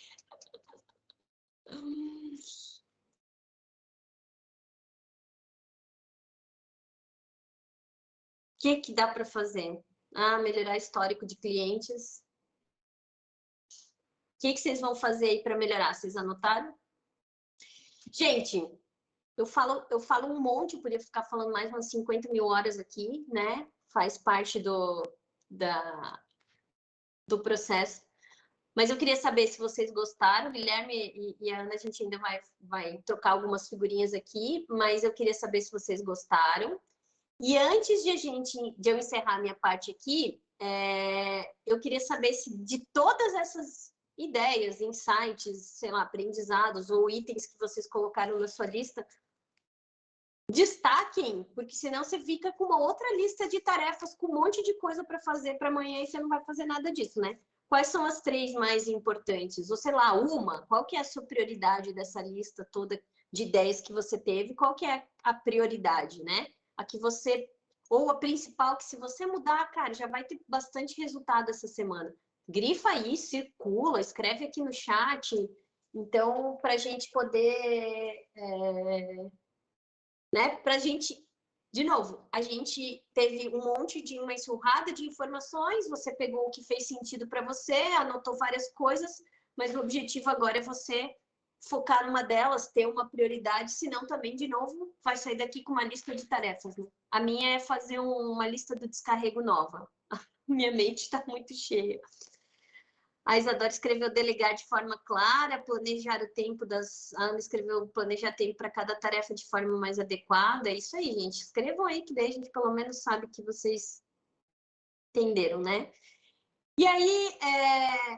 Que dá para fazer? Melhorar histórico de clientes. O que vocês vão fazer aí para melhorar? Vocês anotaram? Gente, eu falo um monte, eu podia ficar falando mais umas 50 mil horas aqui, né? Faz parte do processo. Mas eu queria saber se vocês gostaram. Guilherme e a Ana, a gente ainda vai trocar algumas figurinhas aqui, mas eu queria saber se vocês gostaram. E antes de eu encerrar a minha parte aqui, eu queria saber se de todas essas ideias, insights, sei lá, aprendizados ou itens que vocês colocaram na sua lista, destaquem, porque senão você fica com uma outra lista de tarefas com um monte de coisa para fazer para amanhã e você não vai fazer nada disso, né? Quais são as 3 mais importantes? Ou sei lá, qual que é a sua prioridade dessa lista toda de ideias que você teve? Qual que é a prioridade, né? A que você, ou a principal, que se você mudar, cara, já vai ter bastante resultado essa semana. Grifa aí, circula, escreve aqui no chat. Então, para a gente poder, né? Para a gente, de novo, a gente teve uma enxurrada de informações, você pegou o que fez sentido para você, anotou várias coisas, mas o objetivo agora é você focar numa delas, ter uma prioridade, senão também, de novo, vai sair daqui com uma lista de tarefas. Né? A minha é fazer uma lista do descarrego nova. Minha mente está muito cheia. A Isadora escreveu delegar de forma clara, planejar o tempo A Ana escreveu planejar tempo para cada tarefa de forma mais adequada. É isso aí, gente. Escrevam aí, que daí a gente pelo menos sabe que vocês entenderam, né? E aí,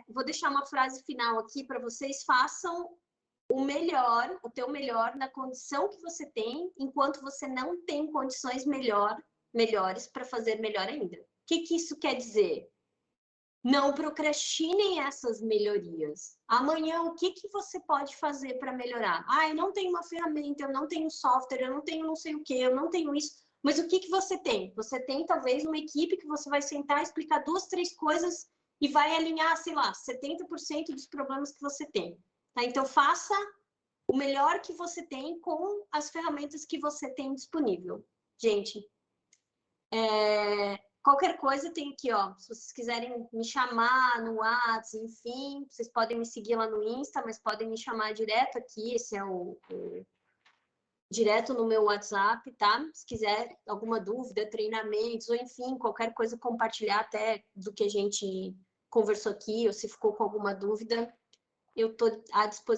vou deixar uma frase final aqui para vocês. Façam o teu melhor na condição que você tem, enquanto você não tem condições melhores para fazer melhor ainda. O que isso quer dizer? Não procrastinem essas melhorias. Amanhã, o que você pode fazer para melhorar? Eu não tenho uma ferramenta, eu não tenho software, eu não tenho não sei o quê, eu não tenho isso. Mas o que você tem? Você tem, talvez, uma equipe que você vai sentar, explicar 2, 3 coisas e vai alinhar, sei lá, 70% dos problemas que você tem. Tá? Então, faça o melhor que você tem com as ferramentas que você tem disponível. Gente, qualquer coisa tem aqui, ó. Se vocês quiserem me chamar no WhatsApp, enfim, vocês podem me seguir lá no Insta, mas podem me chamar direto aqui. Esse é direto no meu WhatsApp, tá? Se quiser alguma dúvida, treinamentos, ou enfim, qualquer coisa, compartilhar até do que a gente conversou aqui, ou se ficou com alguma dúvida, eu estou à disposição.